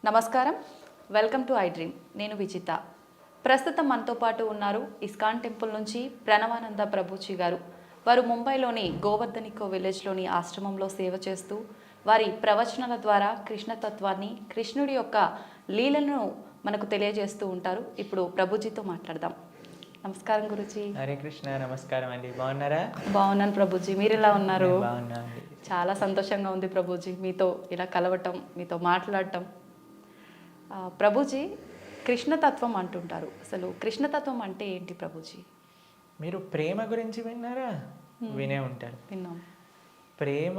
నమస్కారం, welcome to I dream. నేను విజిత. ప్రస్తుతం మనతో పాటు ఉన్నారు ఇస్కాన్ టెంపుల్ నుంచి ప్రణవానంద ప్రభుజీ గారు. వారు ముంబైలోని గోవర్ధనికో విలేజ్లోని ఆశ్రమంలో సేవ చేస్తూ వారి ప్రవచనాల ద్వారా కృష్ణతత్వాన్ని, కృష్ణుడి యొక్క లీలను మనకు తెలియజేస్తూ ఉంటారు. ఇప్పుడు ప్రభుజీతో మాట్లాడదాం. నమస్కారం గురుజీ. హరే కృష్ణ. నమస్కారం అండి. బాగున్నారా? బాగున్నాను ప్రభుజీ, మీరు ఎలా ఉన్నారు? బాగున్నా అండి. చాలా సంతోషంగా ఉంది ప్రభుజీ మీతో ఇలా కలవటం, మీతో మాట్లాడటం. ప్రభుజీ, కృష్ణతత్వం అంటుంటారు. అసలు కృష్ణతత్వం అంటే ఏంటి ప్రభుజీ? మీరు ప్రేమ గురించి విన్నారా? వినే ఉంటారు. విన్నాం. ప్రేమ,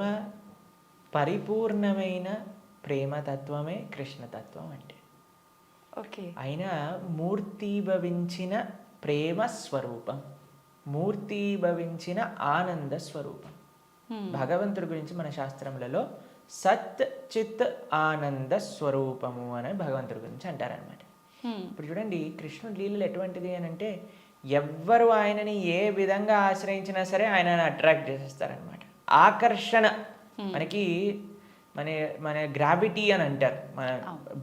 పరిపూర్ణమైన ప్రేమతత్వమే కృష్ణతత్వం అంటే. ఓకే. అయినా మూర్తీభవించిన ప్రేమ స్వరూపం, మూర్తీభవించిన ఆనంద స్వరూపం. భగవంతుడి గురించి మన శాస్త్రములలో సత్ చిత్ ఆనంద స్వరూపము అని భగవంతుడి గురించి అంటారనమాట. ఇప్పుడు చూడండి, కృష్ణుడి లీలలు ఎటువంటిది అని అంటే, ఎవ్వరు ఆయనని ఏ విధంగా ఆశ్రయించినా సరే ఆయనని అట్రాక్ట్ చేసేస్తారనమాట. ఆకర్షణ మనకి మన మన గ్రావిటీ అని అంటారు. మన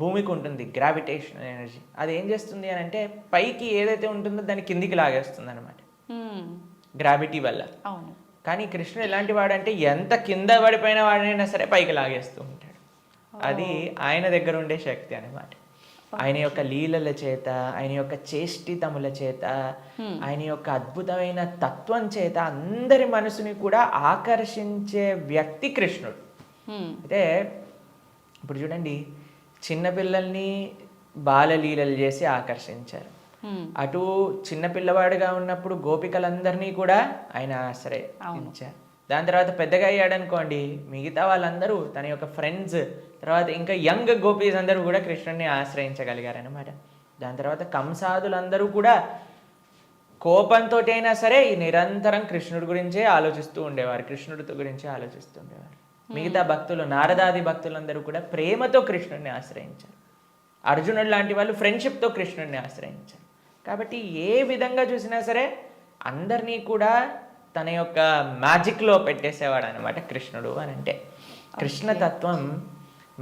భూమికి ఉంటుంది గ్రావిటేషన్ ఎనర్జీ. అది ఏం చేస్తుంది అని అంటే, పైకి ఏదైతే ఉంటుందో దాన్ని కిందికి లాగేస్తుంది అనమాట గ్రావిటీ వల్ల. అవును. కానీ కృష్ణుడు ఎలాంటి వాడంటే, ఎంత కింద పడిపోయిన వాడినైనా సరే పైకి లాగేస్తూ ఉంటాడు. అది ఆయన దగ్గర ఉండే శక్తి అనమాట. ఆయన యొక్క లీలల చేత, ఆయన యొక్క చేష్టితముల చేత, ఆయన యొక్క అద్భుతమైన తత్వం చేత అందరి మనసుని కూడా ఆకర్షించే వ్యక్తి కృష్ణుడు. అయితే ఇప్పుడు చూడండి, చిన్నపిల్లల్ని బాలలీలలు చేసి ఆకర్షించారు. అటు చిన్నపిల్లవాడుగా ఉన్నప్పుడు గోపికలందరినీ కూడా ఆయన ఆశ్రయించారు. దాని తర్వాత పెద్దగా అయ్యాడనుకోండి, మిగతా వాళ్ళందరూ తన యొక్క ఫ్రెండ్స్, తర్వాత ఇంకా యంగ్ గోపీస్ అందరూ కూడా కృష్ణుడిని ఆశ్రయించగలిగారనమాట. దాని తర్వాత కంసాదులందరూ కూడా కోపంతో అయినా సరే నిరంతరం కృష్ణుడి గురించే ఆలోచిస్తూ ఉండేవారు, కృష్ణుడి గురించే ఆలోచిస్తూ ఉండేవారు. మిగతా భక్తులు, నారదాది భక్తులందరూ కూడా ప్రేమతో కృష్ణుడిని ఆశ్రయించారు. అర్జునుడు లాంటి వాళ్ళు ఫ్రెండ్షిప్తో కృష్ణుడిని ఆశ్రయించారు. కాబట్టి ఏ విధంగా చూసినా సరే అందరినీ కూడా తన యొక్క మ్యాజిక్లో పెట్టేసేవాడు అనమాట కృష్ణుడు అని అంటే. కృష్ణతత్వం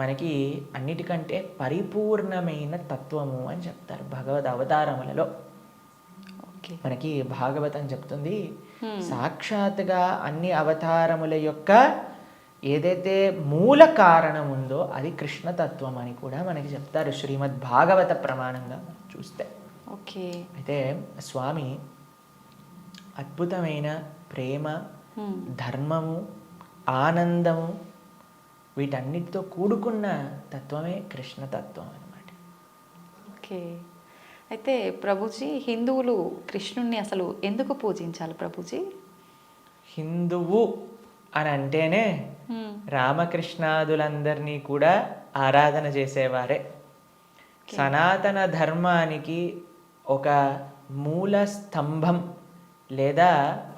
మనకి అన్నిటికంటే పరిపూర్ణమైన తత్వము అని చెప్తారు భగవద్ అవతారములలో. మనకి భాగవతం చెప్తుంది, సాక్షాత్గా అన్ని అవతారముల యొక్క ఏదైతే మూల కారణం ఉందో అది కృష్ణతత్వం అని కూడా మనకి చెప్తారు శ్రీమద్ భాగవత ప్రమాణంగా చూస్తే. ఓకే. అయితే స్వామి అద్భుతమైన ప్రేమ, ధర్మము, ఆనందము వీటన్నిటితో కూడుకున్న తత్వమే కృష్ణతత్వం అన్నమాట. ఓకే. అయితే ప్రభుజీ, హిందువులు కృష్ణుణ్ణి అసలు ఎందుకు పూజించాలి ప్రభుజీ? హిందువు అని అంటేనే రామకృష్ణాదులందరినీ కూడా ఆరాధన చేసేవారే. సనాతన ధర్మానికి ఒక మూల స్తంభం, లేదా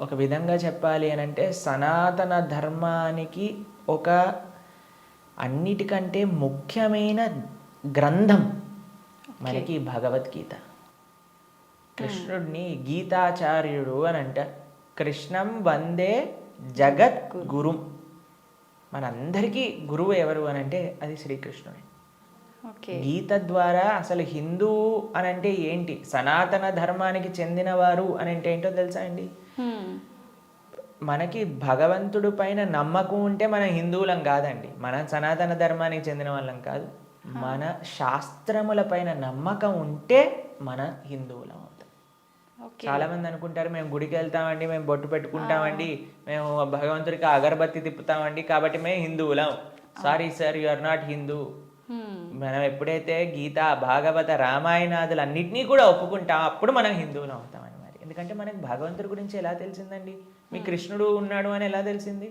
ఒక విధంగా చెప్పాలి అని అంటే సనాతన ధర్మానికి ఒక అన్నిటికంటే ముఖ్యమైన గ్రంథం మనకి భగవద్గీత. కృష్ణుడిని గీతాచార్యుడు అని అంటారు. కృష్ణం వందే జగత్ గురుం. మనందరికీ గురువు ఎవరు అని అంటే అది శ్రీకృష్ణుడే. గీత ద్వారా అసలు హిందూ అని అంటే ఏంటి, సనాతన ధర్మానికి చెందినవారు అని అంటే ఏంటో తెలుసా అండి? మనకి భగవంతుడి పైన నమ్మకం ఉంటే మనం హిందువులం కాదండి, మన సనాతన ధర్మానికి చెందిన వాళ్ళం కాదు. మన శాస్త్రముల పైన నమ్మకం ఉంటే మన హిందువులం అవుతాం. చాలా మంది అనుకుంటారు, మేము గుడికి వెళ్తామండి, మేము బొట్టు పెట్టుకుంటామండి, మేము భగవంతుడికి అగరబత్తి తిప్పుతామండి కాబట్టి మేము హిందువులం. Sorry sir, you are not Hindu. మనం ఎప్పుడైతే గీత, భాగవత, రామాయణాదులు అన్నిటినీ కూడా ఒప్పుకుంటాం అప్పుడు మనం హిందువులం అవుతాం అన్నమాట. ఎందుకంటే మనకి భగవంతుడి గురించి ఎలా తెలిసిందండి? మీ కృష్ణుడు ఉన్నాడు అని ఎలా తెలిసింది?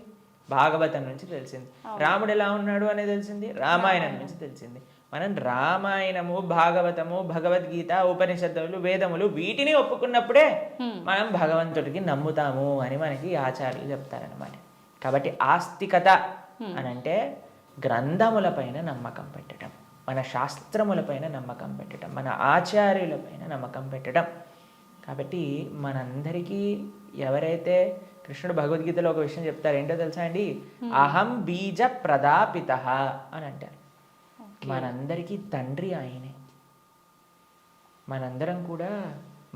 భాగవతం నుంచి తెలిసింది. రాముడు ఎలా ఉన్నాడు అనేది తెలిసింది రామాయణం నుంచి తెలిసింది. మనం రామాయణము, భాగవతము, భగవద్గీత, ఉపనిషత్తులు, వేదములు వీటిని ఒప్పుకున్నప్పుడే మనం భగవంతుడికి నమ్ముతాము అని మనకి ఆచార్యులు చెప్తారనమాట. కాబట్టి ఆస్తికత అని అంటే గ్రంథములపైన నమ్మకం పెట్టడం, మన శాస్త్రములపైన నమ్మకం పెట్టడం, మన ఆచార్యులపైన నమ్మకం పెట్టడం. కాబట్టి మనందరికీ ఎవరైతే కృష్ణుడు భగవద్గీతలో ఒక విషయం చెప్తారు, ఏంటో తెలుసా అండి? అహం బీజ ప్రదాపిత అని అంటారు. మనందరికీ తండ్రి ఆయనే. మనందరం కూడా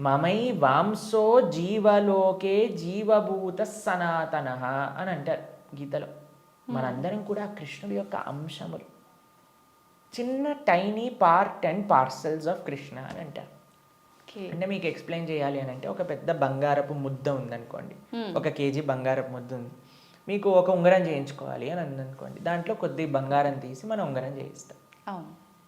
మమై వాంసో జీవలోకే జీవభూత సనాతన అని అంటారు గీతలో. మనందరం కూడా కృష్ణుడి యొక్క అంశములు, చిన్న tiny part and parcels of Krishna అని అంటారు. అంటే మీకు ఎక్స్ప్లెయిన్ చేయాలి అని అంటే, ఒక పెద్ద బంగారపు ముద్ద ఉందనుకోండి, 1 కేజీ బంగారపు ముద్ద ఉంది, మీకు ఒక ఉంగరం చేయించుకోవాలి అని అందనుకోండి, దాంట్లో కొద్ది బంగారం తీసి మనం ఉంగరం చేయిస్తాం.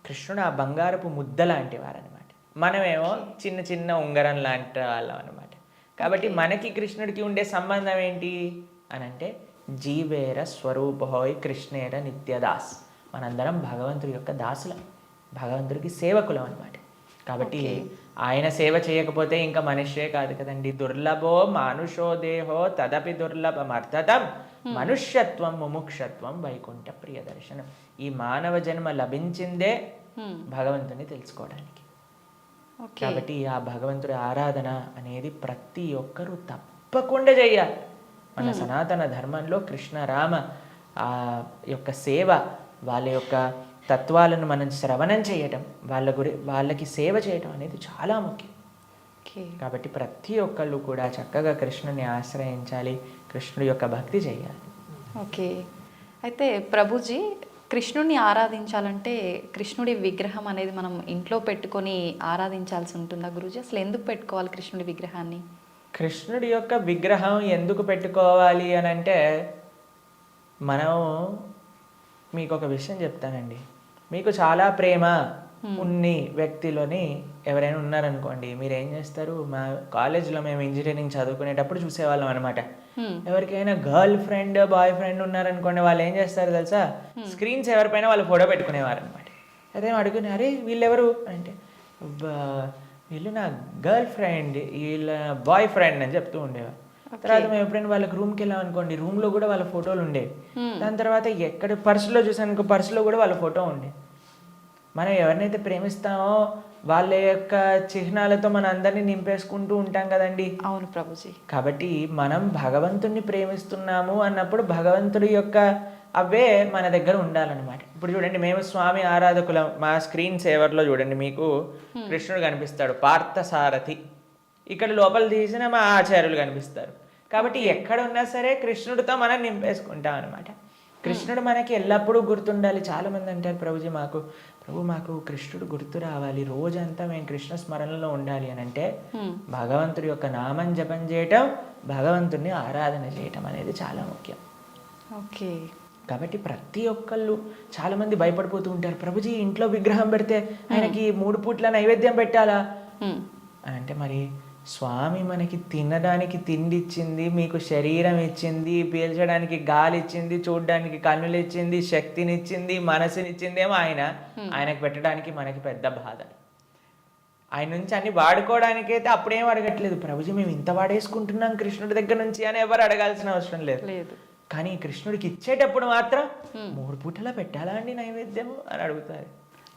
కృష్ణుడు ఆ బంగారపు ముద్ద లాంటి వారనమాట. మనమేమో చిన్న చిన్న ఉంగరం లాంటి వాళ్ళం అనమాట. కాబట్టి మనకి కృష్ణుడికి ఉండే సంబంధం ఏంటి అని అంటే, జీవేర స్వరూపహోయ్ కృష్ణేర నిత్యదాస్. మనందరం భగవంతుడి యొక్క దాసులం, భగవంతుడికి సేవకులం అనమాట. కాబట్టి ఆయన సేవ చేయకపోతే ఇంకా మనిషే కాదు కదండి. దుర్లభో మానుషో దేహో తదపి దుర్లభమర్థతం మనుష్యత్వం ముముక్షత్వం వైకుంఠ ప్రియదర్శనం. ఈ మానవ జన్మ లభించిందే భగవంతుని తెలుసుకోవడానికి. కాబట్టి ఆ భగవంతుడి ఆరాధన అనేది ప్రతి ఒక్కరూ తప్పకుండా చేయాలి. మన సనాతన ధర్మంలో కృష్ణ రామ ఆ యొక్క సేవ, వాళ్ళ యొక్క తత్వాలను మనం శ్రవణం చేయటం, వాళ్ళకి సేవ చేయటం అనేది చాలా ముఖ్యం. కాబట్టి ప్రతి ఒక్కళ్ళు కూడా చక్కగా కృష్ణుని ఆశ్రయించాలి, కృష్ణుడి యొక్క భక్తి చేయాలి. ఓకే. అయితే ప్రభుజీ, కృష్ణుడిని ఆరాధించాలంటే కృష్ణుడి విగ్రహం అనేది మనం ఇంట్లో పెట్టుకొని ఆరాధించాల్సి ఉంటుందా గురూజీ? అసలు ఎందుకు పెట్టుకోవాలి కృష్ణుడి విగ్రహాన్ని? కృష్ణుడి యొక్క విగ్రహం ఎందుకు పెట్టుకోవాలి అని అంటే, మనం మీకు ఒక విషయం చెప్తానండి. మీకు చాలా ప్రేమ ఉన్ని వ్యక్తిలోని ఎవరైనా ఉన్నారనుకోండి, మీరు ఏం చేస్తారు? మా కాలేజ్లో మేము ఇంజనీరింగ్ చదువుకునేటప్పుడు చూసేవాళ్ళం అనమాట. ఎవరికైనా గర్ల్ ఫ్రెండ్ బాయ్ ఫ్రెండ్ ఉన్నారనుకోండి, వాళ్ళు ఏం చేస్తారు తెలుసా? స్క్రీన్స్ ఎవరిపైన వాళ్ళు ఫోటో పెట్టుకునేవారు అనమాట. అదే అడుగునే, అరే వీళ్ళెవరు అంటే, వీళ్ళు నా గర్ల్ ఫ్రెండ్, వీళ్ళ బాయ్ ఫ్రెండ్ అని చెప్తూ ఉండేవారు. తర్వాత మేము ఎప్పుడైనా వాళ్ళకి రూమ్కి వెళ్ళాం అనుకోండి, రూమ్లో కూడా వాళ్ళ ఫోటోలు ఉండేవి. దాని తర్వాత ఎక్కడ పర్సులో చూసాను, పర్సులో కూడా వాళ్ళ ఫోటో ఉండేది. మనం ఎవరినైతే ప్రేమిస్తామో వాళ్ళ యొక్క చిహ్నాలతో మన అందరినీ నింపేసుకుంటూ ఉంటాం కదండి. అవును ప్రభుజీ. కాబట్టి మనం భగవంతుడిని ప్రేమిస్తున్నాము అన్నప్పుడు భగవంతుడి యొక్క అవే మన దగ్గర ఉండాలన్నమాట. ఇప్పుడు చూడండి, మేము స్వామి ఆరాధకులం. మా స్క్రీన్ సేవర్లో చూడండి, మీకు కృష్ణుడు కనిపిస్తాడు, పార్థసారథి. ఇక్కడ లోపల తీసిన మా ఆచార్యులు కనిపిస్తారు. కాబట్టి ఎక్కడ ఉన్నా సరే కృష్ణుడితో మనం నింపేసుకుంటాం అనమాట. కృష్ణుడు మనకి ఎల్లప్పుడూ గుర్తుండాలి. చాలా మంది అంటారు, ప్రభుజీ మాకు కృష్ణుడు గుర్తు రావాలి, రోజంతా మేము కృష్ణ స్మరణలో ఉండాలి అని అంటే, భగవంతుడి యొక్క నామం జపం చేయటం, భగవంతుడిని ఆరాధన చేయటం అనేది చాలా ముఖ్యం. ఓకే. కాబట్టి ప్రతి ఒక్కళ్ళు, చాలా మంది భయపడిపోతూ ఉంటారు, ప్రభుజీ ఇంట్లో విగ్రహం పెడితే ఆయనకి 3 పూట్ల నైవేద్యం పెట్టాలా అని అంటే, మరి స్వామి మనకి తినడానికి తిండి ఇచ్చింది, మీకు శరీరం ఇచ్చింది, పీల్చడానికి గాలి ఇచ్చింది, చూడడానికి కన్నులు ఇచ్చింది, శక్తిని ఇచ్చింది, మనసునిచ్చింది ఏమో ఆయనకు పెట్టడానికి మనకి పెద్ద బాధ. ఆయన నుంచి అన్ని వాడుకోవడానికి అయితే అప్పుడేం అడగట్లేదు, ప్రభుజీ మేము ఇంత వాడేసుకుంటున్నాం కృష్ణుడి దగ్గర నుంచి అని ఎవరు అడగాల్సిన అవసరం లేదు. కానీ కృష్ణుడికి ఇచ్చేటప్పుడు మాత్రం 3 పూటలా పెట్టాలా అండి నైవేద్యం అని అడుగుతారు.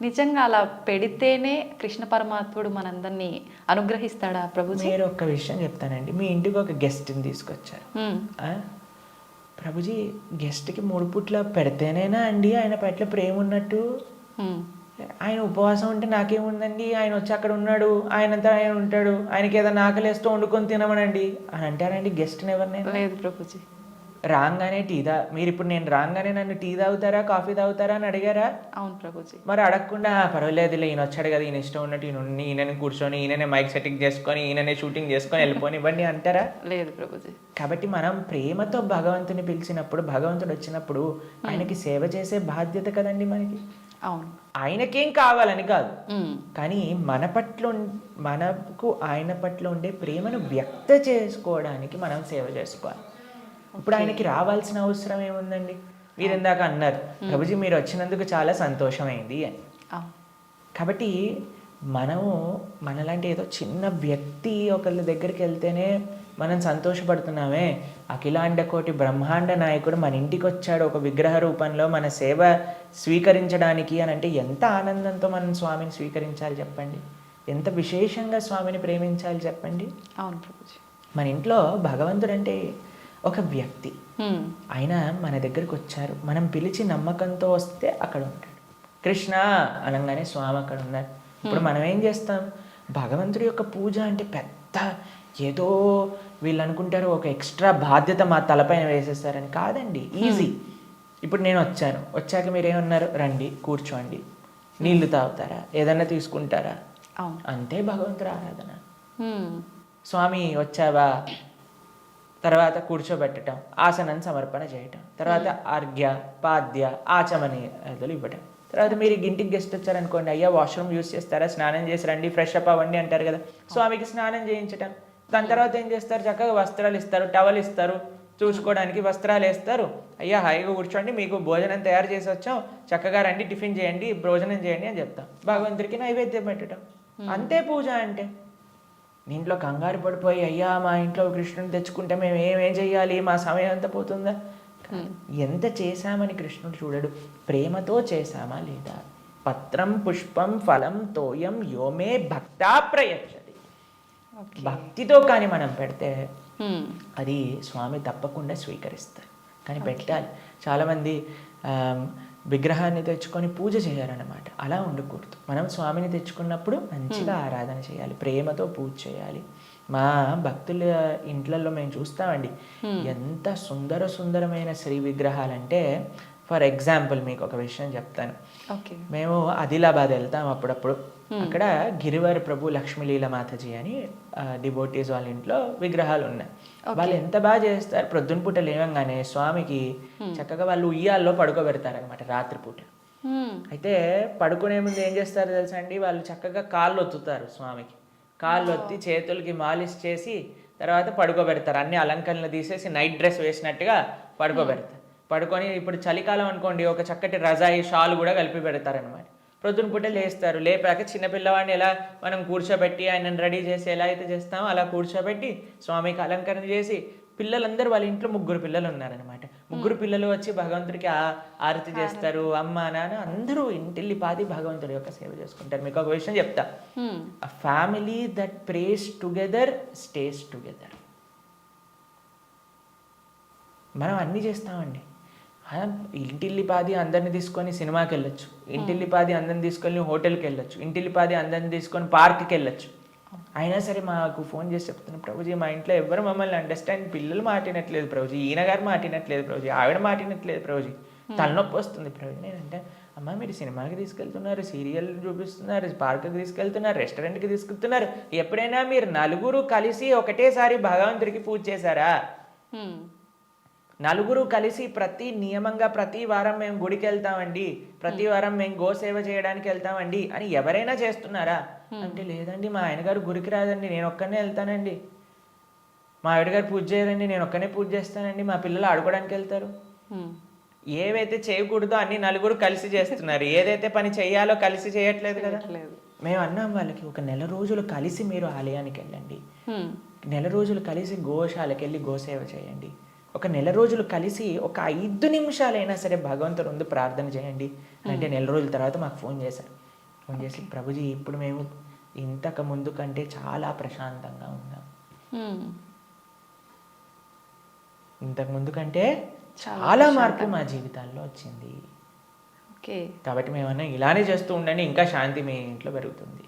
నిజంగా అలా పెడితేనే కృష్ణ పరమాత్ముడు మనందరినీ అనుగ్రహిస్తాడా ప్రభుజీ? మీరు ఒక్క విషయం చెప్తానండి. మీ ఇంటికి ఒక గెస్ట్ని తీసుకొచ్చారు. ప్రభుజీ గెస్ట్కి 3 పూట్ల పెడితేనేనా అండి ఆయన పట్ల ప్రేమ ఉన్నట్టు? ఆయన ఉపవాసం ఉంటే నాకేముందండి, ఆయన వచ్చి అక్కడ ఉన్నాడు, ఆయనంతా ఆయన ఉంటాడు, ఆయనకి ఏదైనా ఆకలేస్తూ వండుకొని తినమనండి అని అంటారండి గెస్ట్ని ఎవరినైనా? లేదు ప్రభుజీ. రాగానే మీరు ఇప్పుడు నేను రాగానే నన్ను టీ తాగుతారా కాఫీ తాగుతారా అని అడిగారా? అవును ప్రభుజీ. మరి అడగకుండా పర్వాలేదులే ఈయన వచ్చాడు కదా, ఈయన ఇష్టం ఉన్నట్టు ఈయనని కూర్చొని, ఈయననే మైక్ సెట్టింగ్ చేసుకొని, ఈయననే షూటింగ్ చేసుకొని వెళ్ళిపోని ఇవ్వండి అంటారా? లేదు ప్రభుజీ. కాబట్టి మనం ప్రేమతో భగవంతుని పిలిచినప్పుడు, భగవంతుడు వచ్చినప్పుడు ఆయనకి సేవ చేసే బాధ్యత కదండి మనకి. అవును. ఆయనకేం కావాలని కాదు, కానీ మనకు ఆయన పట్ల ఉండే ప్రేమను వ్యక్త చేసుకోవడానికి మనం సేవ చేసుకోవాలి. ఇప్పుడు ఆయనకి రావాల్సిన అవసరం ఏముందండి? మీరు ఇందాక అన్నారు, ప్రభుజీ మీరు వచ్చినందుకు చాలా సంతోషమైంది అని. కాబట్టి మనలాంటి ఏదో చిన్న వ్యక్తి ఒకళ్ళ దగ్గరికి వెళ్తేనే మనం సంతోషపడుతున్నామే, అఖిలాండ కోటి బ్రహ్మాండ నాయకుడు మన ఇంటికి వచ్చాడు ఒక విగ్రహ రూపంలో మన సేవ స్వీకరించడానికి అని అంటే ఎంత ఆనందంతో మనం స్వామిని స్వీకరించాలి చెప్పండి, ఎంత విశేషంగా స్వామిని ప్రేమించాలి చెప్పండి. అవును ప్రభుజీ. మన ఇంట్లో భగవంతుడు అంటే ఒక వ్యక్తి, ఆయన మన దగ్గరికి వచ్చారు, మనం పిలిచి నమ్మకంతో వస్తే అక్కడ ఉంటాడు. కృష్ణ అనగానే స్వామి అక్కడ ఉన్నారు. ఇప్పుడు మనం ఏం చేస్తాం, భగవంతుడి యొక్క పూజ అంటే పెద్ద ఏదో వీళ్ళు అనుకుంటారు ఒక ఎక్స్ట్రా బాధ్యత మా తలపైన వేసేస్తారని. కాదండి, ఈజీ. ఇప్పుడు నేను వచ్చాక మీరు ఏమన్నారు, రండి కూర్చోండి, నీళ్లు తాగుతారా, ఏదన్నా తీసుకుంటారా, అంతే భగవంతుడి ఆరాధన. స్వామి వచ్చావా, తర్వాత కూర్చోబెట్టడం, ఆసనం సమర్పణ చేయటం, తర్వాత అర్ఘ్య పాద్య ఆచమనీయాదులు ఇవ్వటం. తర్వాత మీరు ఇంటికి గెస్ట్ వచ్చారనుకోండి, అయ్యా వాష్రూమ్ యూస్ చేస్తారా, స్నానం చేసి రండి, ఫ్రెష్ అప్ అవ్వండి అంటారు కదా, స్వామికి స్నానం చేయించటం. దాని తర్వాత ఏం చేస్తారు, చక్కగా వస్త్రాలు ఇస్తారు, టవల్ ఇస్తారు, చూసుకోవడానికి వస్త్రాలు వేస్తారు. అయ్యా హాయిగా కూర్చోండి, మీకు భోజనం తయారు చేసి వచ్చాం, చక్కగా రండి, టిఫిన్ చేయండి, భోజనం చేయండి అని చెప్తాం. భగవంతుడికి నైవేద్యం పెట్టడం, అంతే పూజ అంటే. దీంట్లో కంగారు పడిపోయి అయ్యా మా ఇంట్లో కృష్ణుని తెచ్చుకుంటే మేము ఏమేం చెయ్యాలి, మా సమయం అంతా పోతుందా. ఎంత చేశామని కృష్ణుడు చూడడు, ప్రేమతో చేశామా లేదా. పత్రం పుష్పం ఫలం తోయం యోమే భక్తా ప్రయచ్చది. భక్తితో కానీ మనం పెడితే అది స్వామి తప్పకుండా స్వీకరిస్తారు. కానీ పెట్టాలి. చాలామంది విగ్రహాన్ని తెచ్చుకొని పూజ చేయాలన్నమాట. అలా ఉండకూడదు. మనం స్వామిని తెచ్చుకున్నప్పుడు మంచిగా ఆరాధన చేయాలి, ప్రేమతో పూజ చేయాలి. మా భక్తుల ఇంట్లలో మేము చూస్తామండి, ఎంత సుందరమైన శ్రీ విగ్రహాలంటే. ఫర్ ఎగ్జాంపుల్ మీకు ఒక విషయం చెప్తాను. మేము ఆదిలాబాద్ వెళ్తాం అప్పుడప్పుడు. అక్కడ గిరివర్ ప్రభు లక్ష్మీలీల మాతాజీ అని డివోటీస్ వాళ్ళ ఇంట్లో విగ్రహాలు ఉన్నాయి. వాళ్ళు ఎంత బాగా చేస్తారు, ప్రొద్దున పూట లేవంగానే స్వామికి చక్కగా వాళ్ళు ఉయ్యాల్లో పడుకోబెడతారనమాట రాత్రిపూట. అయితే పడుకునే ముందు ఏం చేస్తారో తెలుసా అండి, వాళ్ళు చక్కగా కాళ్ళు ఒత్తుతారు స్వామికి. కాళ్ళు ఒత్తి చేతులకి మాలిష్ చేసి తర్వాత పడుకోబెడతారు. అన్ని అలంకరణలు తీసేసి నైట్ డ్రెస్ వేసినట్టుగా పడుకోబెడతారు. పడుకొని ఇప్పుడు చలికాలం అనుకోండి, ఒక చక్కటి రజాయి షాల్ కూడా కలిపి పెడతారనమాట. ప్రొద్దున పూట లేస్తారు. లేపాక చిన్నపిల్లవాడిని ఎలా మనం కూర్చోబెట్టి ఆయనను రెడీ చేసి ఎలా అయితే చేస్తామో అలా కూర్చోబెట్టి స్వామికి అలంకరణ చేసి, పిల్లలందరూ వాళ్ళ ఇంట్లో 3 పిల్లలు ఉన్నారనమాట. 3 పిల్లలు వచ్చి భగవంతుడికి ఆరతి చేస్తారు. అమ్మ నాన్న అందరూ ఇంటిల్లిపాది భగవంతుడి యొక్క సేవ చేసుకుంటారు. మీకు ఒక విషయం చెప్తా, a family that praise together stays together. మనం అన్నీ చేస్తామండి. ఇంటిల్లిపాది అందరిని తీసుకొని సినిమాకి వెళ్ళొచ్చు, ఇంటిల్లిపాది అందరిని తీసుకొని హోటల్కి వెళ్ళొచ్చు, ఇంటిల్లిపాది అందరిని తీసుకొని పార్క్కి వెళ్ళొచ్చు. అయినా సరే మాకు ఫోన్ చేసి చెప్తున్నాను, ప్రభుజీ మా ఇంట్లో ఎవరు మమ్మల్ని అండర్స్టాండ్, పిల్లలు మాటినట్లేదు ప్రభుజీ, ఈయన గారు మాటినట్లేదు ప్రభుజీ, ఆవిడ మాటినట్లేదు ప్రభుజీ, తలనొప్పి వస్తుంది ప్రభుజీ. నేనంటే అమ్మ మీరు సినిమాకి తీసుకెళ్తున్నారు, సీరియల్ చూపిస్తున్నారు, పార్క్కి తీసుకెళ్తున్నారు, రెస్టారెంట్కి తీసుకెళ్తున్నారు, ఎప్పుడైనా మీరు నలుగురు కలిసి ఒకటేసారి భగవంతుడికి పూజ చేశారా? నలుగురు కలిసి నియమంగా ప్రతి వారం మేము గుడికి వెళ్తామండి, ప్రతి వారం మేము గోసేవ చేయడానికి వెళ్తామండి అని ఎవరైనా చేస్తున్నారా అంటే, లేదండి మా ఆయన గారు గుడికి రాదండి, నేను ఒక్కనే వెళ్తానండి, మా ఆవిడ గారు పూజ చేయరండి, నేను ఒక్కనే పూజ చేస్తానండి, మా పిల్లలు ఆడుకోవడానికి వెళ్తారు. ఏవైతే చేయకూడదో అన్ని నలుగురు కలిసి చేస్తున్నారు, ఏదైతే పని చేయాలో కలిసి చేయట్లేదు కదా. మేము అన్నాం వాళ్ళకి, ఒక నెల రోజులు కలిసి మీరు ఆలయానికి వెళ్ళండి, నెల రోజులు కలిసి గోశాలకు వెళ్ళి గోసేవ చేయండి, ఒక నెల రోజులు కలిసి ఒక 5 నిమిషాలైనా సరే భగవంతుడు ముందు ప్రార్థన చేయండి అంటే, నెల రోజుల తర్వాత మాకు ఫోన్ చేశారు. ఫోన్ చేసి ప్రభుజీ ఇప్పుడు మేము ఇంతకు ముందు కంటే చాలా ప్రశాంతంగా ఉన్నాం, ఇంతకు ముందు కంటే చాలా మార్పు మా జీవితాల్లో వచ్చింది. కాబట్టి మేమన్నా ఇలానే చేస్తూ ఉండండి, ఇంకా శాంతి మీ ఇంట్లో పెరుగుతుంది.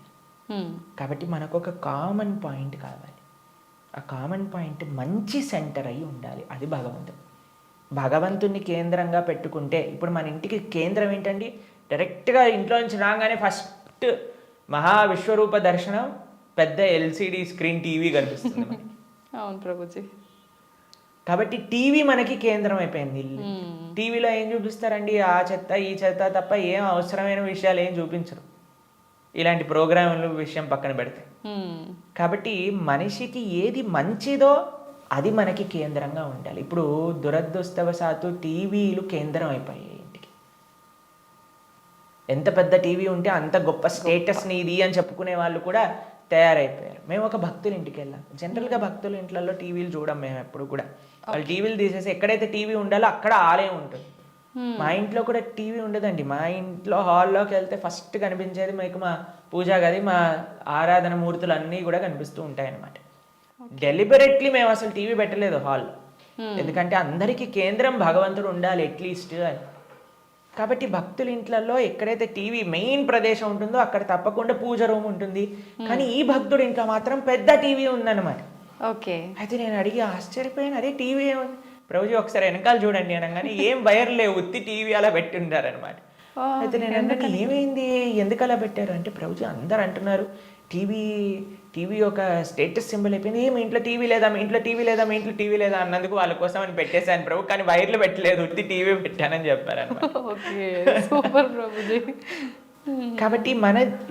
కాబట్టి మనకు ఒక కామన్ పాయింట్ కావాలి. ఆ కామన్ పాయింట్ మంచి సెంటర్ అయి ఉండాలి, అది భగవంతుడు. భగవంతుని కేంద్రంగా పెట్టుకుంటే, ఇప్పుడు మన ఇంటికి కేంద్రం ఏంటండి, డైరెక్ట్గా ఇంట్లో నుంచి రాగానే ఫస్ట్ మహావిశ్వరూప దర్శనం, పెద్ద LCD స్క్రీన్ టీవీ కనిపిస్తుంది మనకి. అవును ప్రభుజీ. కాబట్టి టీవీ మనకి కేంద్రం అయిపోయింది. టీవీలో ఏం చూపిస్తారండి, ఆ చెత్త ఈ చెత్త తప్ప ఏం అవసరమైన విషయాలు ఏం చూపించరు, ఇలాంటి ప్రోగ్రాముల విషయం పక్కన పెడితే. కాబట్టి మనిషికి ఏది మంచిదో అది మనకి కేంద్రంగా ఉండాలి. ఇప్పుడు దురదృష్టవశాత్తు టీవీలు కేంద్రం అయిపోయాయి ఇంటికి. ఎంత పెద్ద టీవీ ఉంటే అంత గొప్ప స్టేటస్ని ఇది అని చెప్పుకునే వాళ్ళు కూడా తయారైపోయారు. మేము ఒక భక్తుల ఇంటికి వెళ్ళాం. జనరల్గా భక్తుల ఇంట్లలో టీవీలు చూడం మేము ఎప్పుడు కూడా. వాళ్ళు టీవీలు తీసేసి ఎక్కడైతే టీవీ ఉండాలో అక్కడ ఆలయం ఉంటుంది. మా ఇంట్లో కూడా టీవీ ఉండదండి. మా ఇంట్లో హాల్లోకి వెళ్తే ఫస్ట్ కనిపించేది మీకు మా పూజా గది, మా ఆరాధన మూర్తులు అన్నీ కూడా కనిపిస్తూ ఉంటాయి అన్నమాట. డెలిబరెట్లీ మేము అసలు టీవీ పెట్టలేదు హాల్లో, ఎందుకంటే అందరికీ కేంద్రం భగవంతుడు ఉండాలి అట్లీస్ట్ అని. కాబట్టి భక్తుల ఇంట్లలో ఎక్కడైతే టీవీ మెయిన్ ప్రదేశం ఉంటుందో అక్కడ తప్పకుండా పూజ రూమ్ ఉంటుంది. కానీ ఈ భక్తుడి ఇంట్లో మాత్రం పెద్ద టీవీ ఉందన్నమాట. ఓకే. అయితే నేను అడిగి ఆశ్చర్యపోయాను, అదే టీవీ ఏముంది ప్రభుజీ ఒకసారి వెనకాల చూడండి అనగానే ఏం వైర్ లేవు, ఉత్తి టీవీ అలా పెట్టి ఉంటారనమాట. అయితే నేను అంటే ఏమైంది, ఎందుకు అలా పెట్టారు అంటే ప్రభుజీ అందరు అంటున్నారు టీవీ ఒక స్టేటస్ సింబల్ అయిపోయింది, మీ ఇంట్లో టీవీ లేదా, మీ ఇంట్లో టీవీ లేదా, మీ ఇంట్లో టీవీ లేదా అన్నందుకు వాళ్ళ కోసం అని పెట్టేశాను ప్రభు, కానీ వైర్లు పెట్టలేదు, ఉత్తి టీవీ పెట్టానని చెప్పారనమాట. Okay, super Prabhuji. కాబట్టి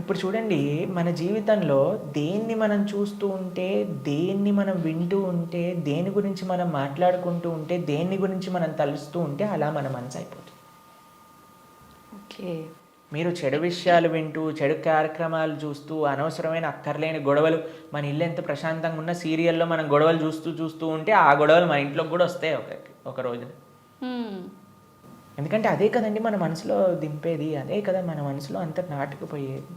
ఇప్పుడు చూడండి, మన జీవితంలో దేన్ని మనం చూస్తూ ఉంటే, దేన్ని మనం వింటూ ఉంటే, దేని గురించి మనం మాట్లాడుకుంటూ ఉంటే, దేన్ని గురించి మనం తలుస్తూ ఉంటే అలా మన మనసు అయిపోతుంది. ఓకే. మీరు చెడు విషయాలు వింటూ, చెడు కార్యక్రమాలు చూస్తూ, అనవసరమైన అక్కర్లేని గొడవలు, మన ఇల్లు ఎంత ప్రశాంతంగా ఉన్న సీరియల్లో మనం గొడవలు చూస్తూ ఉంటే ఆ గొడవలు మన ఇంట్లోకి కూడా వస్తాయి ఒక రోజు. ఎందుకంటే అదే కదండి మన మనసులో దింపేది, అదే కదా మన మనసులో అంత నాటుకుపోయేది.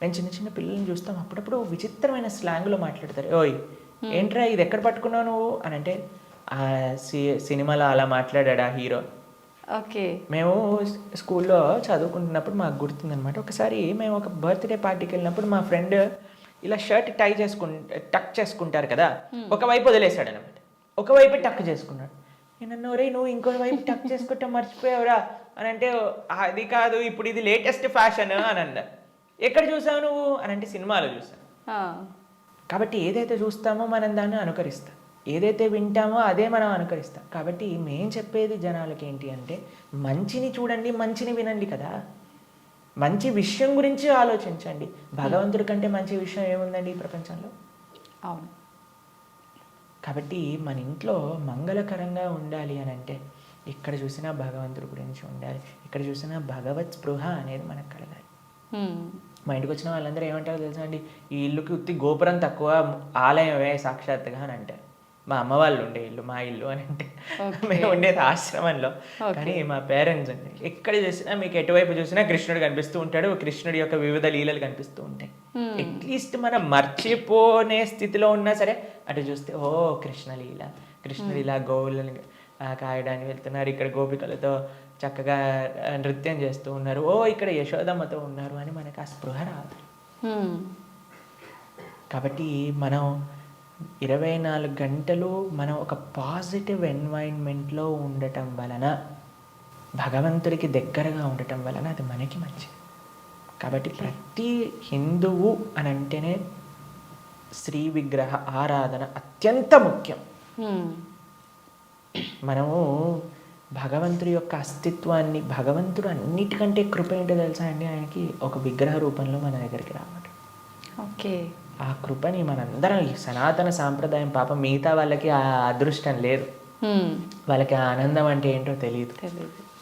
నేను చిన్న చిన్న పిల్లల్ని చూస్తాం, అప్పుడప్పుడు విచిత్రమైన స్లాంగ్లో మాట్లాడతారు. ఓయ్ ఏంట్రా ఇది ఎక్కడ పట్టుకున్నావు నువ్వు అని అంటే, ఆ సినిమాలో అలా మాట్లాడా హీరో. ఓకే. మేము స్కూల్లో చదువుకుంటున్నప్పుడు మాకు గుర్తుందనమాట, ఒకసారి మేము ఒక బర్త్డే పార్టీకి వెళ్ళినప్పుడు మా ఫ్రెండ్ ఇలా షర్ట్ టక్ చేసుకుంటారు కదా, ఒకవైపు వదిలేశాడు అనమాట, ఒకవైపు టక్ చేసుకున్నాడు. నేను అన్నా, ఒరే నువ్వు ఇంకో వైపు టక్ చేసుకుంటా మర్చిపోయావురా అని అంటే, అది కాదు ఇప్పుడు ఇది లేటెస్ట్ ఫ్యాషన్ అని అన్నా. ఎక్కడ చూసావు నువ్వు అని అంటే, సినిమాలో చూసాను. కాబట్టి ఏదైతే చూస్తామో మనం దాన్ని అనుకరిస్తాం, ఏదైతే వింటామో అదే మనం అనుకరిస్తాం. కాబట్టి మేం చెప్పేది జనాలకి ఏంటి అంటే, మంచిని చూడండి, మంచిని వినండి కదా, మంచి విషయం గురించి ఆలోచించండి. భగవంతుడి కంటే మంచి విషయం ఏముందండి ఈ ప్రపంచంలో? అవును. కాబట్టి మన ఇంట్లో మంగళకరంగా ఉండాలి అని అంటే, ఇక్కడ చూసినా భగవంతుడి గురించి ఉండాలి, ఇక్కడ చూసినా భగవత్ స్పృహ అనేది మనకు కలగాలి. మా ఇంటికి వచ్చిన వాళ్ళందరూ ఏమంటారో తెలుసా అండి, ఈ ఇల్లుకి ఉత్తి గోపురం తక్కువ, ఆలయమే సాక్షాత్తుగా అని అంటారు. మా అమ్మ వాళ్ళు ఉండే ఇల్లు మా ఇల్లు అని అంటే, మేము ఉండేది ఆశ్రమంలో. కానీ మా పేరెంట్స్ ఉండే, ఎక్కడ చూసినా మీకు ఎటువైపు చూసినా కృష్ణుడు కనిపిస్తూ ఉంటాడు, కృష్ణుడి యొక్క వివిధ లీలలు కనిపిస్తూ ఉంటాయి. అట్లీస్ట్ మనం మర్చిపోనే స్థితిలో ఉన్నా సరే అటు చూస్తే, ఓ కృష్ణలీల, కృష్ణుడు ఇలా గోవులను కాయడానికి వెళ్తున్నారు, ఇక్కడ గోపికలతో చక్కగా నృత్యం చేస్తూ ఉన్నారు, ఓ ఇక్కడ యశోదమ్మతో ఉన్నారు అని మనకు ఆ స్పృహ రాదు. కాబట్టి మనం 24 గంటలు మనం ఒక పాజిటివ్ ఎన్వైరన్మెంట్లో ఉండటం వలన, భగవంతుడికి దగ్గరగా ఉండటం వలన అది మనకి మంచిది. కాబట్టి ప్రతి హిందువు అని అంటేనే శ్రీ విగ్రహ ఆరాధన అత్యంత ముఖ్యం. మనము భగవంతుడి యొక్క అస్తిత్వాన్ని, భగవంతుడు అన్నిటికంటే కృప ఏంటో తెలుసా అండి, ఆయనకి ఒక విగ్రహ రూపంలో మన దగ్గరికి రావడం. ఓకే. ఆ కృపని మనందరం, ఈ సనాతన సాంప్రదాయం పాపం మిగతా వాళ్ళకి ఆ అదృష్టం లేదు, వాళ్ళకి ఆ ఆనందం అంటే ఏంటో తెలియదు.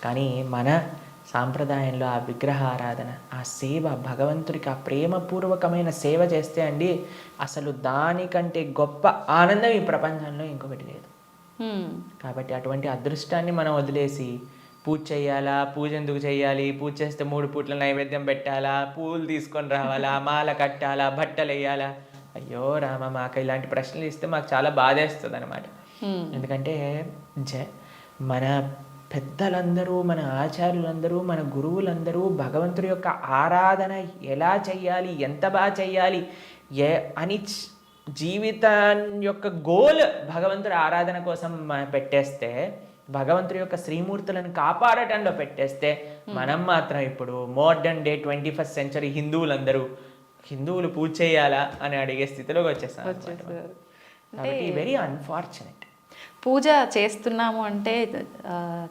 కానీ మన సాంప్రదాయంలో ఆ విగ్రహ ఆరాధన, ఆ సేవ, భగవంతుడికి ఆ ప్రేమపూర్వకమైన సేవ చేస్తే అండి, అసలు దానికంటే గొప్ప ఆనందం ఈ ప్రపంచంలో ఇంకొకటి లేదు. కాబట్టి అటువంటి అదృష్టాన్ని మనం వదిలేసి పూజ చేయాలా, పూజ ఎందుకు చేయాలి, పూజ చేస్తే 3 పూట్ల నైవేద్యం పెట్టాలా, పూలు తీసుకొని రావాలా, మాల కట్టాలా, బట్టలు వేయాలా, అయ్యో రామ, మాకు ఇలాంటి ప్రశ్నలు ఇస్తే మాకు చాలా బాధేస్తుంది అనమాట. ఎందుకంటే మన పెద్దలందరూ, మన ఆచార్యులందరూ, మన గురువులందరూ భగవంతుడి యొక్క ఆరాధన ఎలా చెయ్యాలి, ఎంత బాగా చెయ్యాలి అని జీవితం యొక్క గోల్ భగవంతుడి ఆరాధన కోసం పెట్టేస్తే, భగవంతుడి యొక్క శ్రీమూర్తులను కాపాడటంలో పెట్టేస్తే, మనం మాత్రం ఇప్పుడు మోడర్న్ డే 21st సెంచరీ హిందువులు పూజ చేయాలా అని అడిగే స్థితిలోకి వచ్చేస్తాం. కాబట్టి వెరీ అన్ఫార్చునేట్. పూజ చేస్తున్నాము అంటే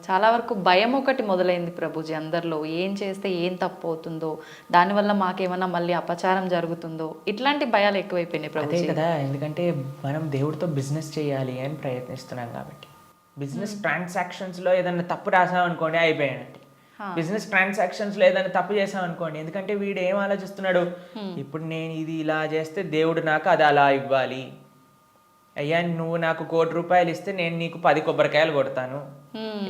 చాలా వరకు భయం ఒకటి మొదలైంది ప్రభుజీ అందరిలో. ఏం చేస్తే ఏం తప్పు అవుతుందో, దానివల్ల మాకేమన్నా మళ్ళీ అపచారం జరుగుతుందో, ఇట్లాంటి భయాలు ఎక్కువైపోయినాయి ప్రభుజీ. అదే కదా, ఎందుకంటే మనం దేవుడితో బిజినెస్ చేయాలి అని ప్రయత్నిస్తున్నాం కాబట్టి. బిజినెస్ ట్రాన్సాక్షన్స్లో ఏదైనా తప్పు రాసామనుకోండి అయిపోయానండి. బిజినెస్ ట్రాన్సాక్షన్స్లో ఏదైనా తప్పు చేసామనుకోండి, ఎందుకంటే వీడు ఏం ఆలోచిస్తున్నాడు, ఇప్పుడు నేను ఇది ఇలా చేస్తే దేవుడు నాకు అది అలా ఇవ్వాలి, అయ్యా నువ్వు నాకు 1 కోటి రూపాయలు ఇస్తే నేను నీకు 10 కొబ్బరికాయలు కొడతాను.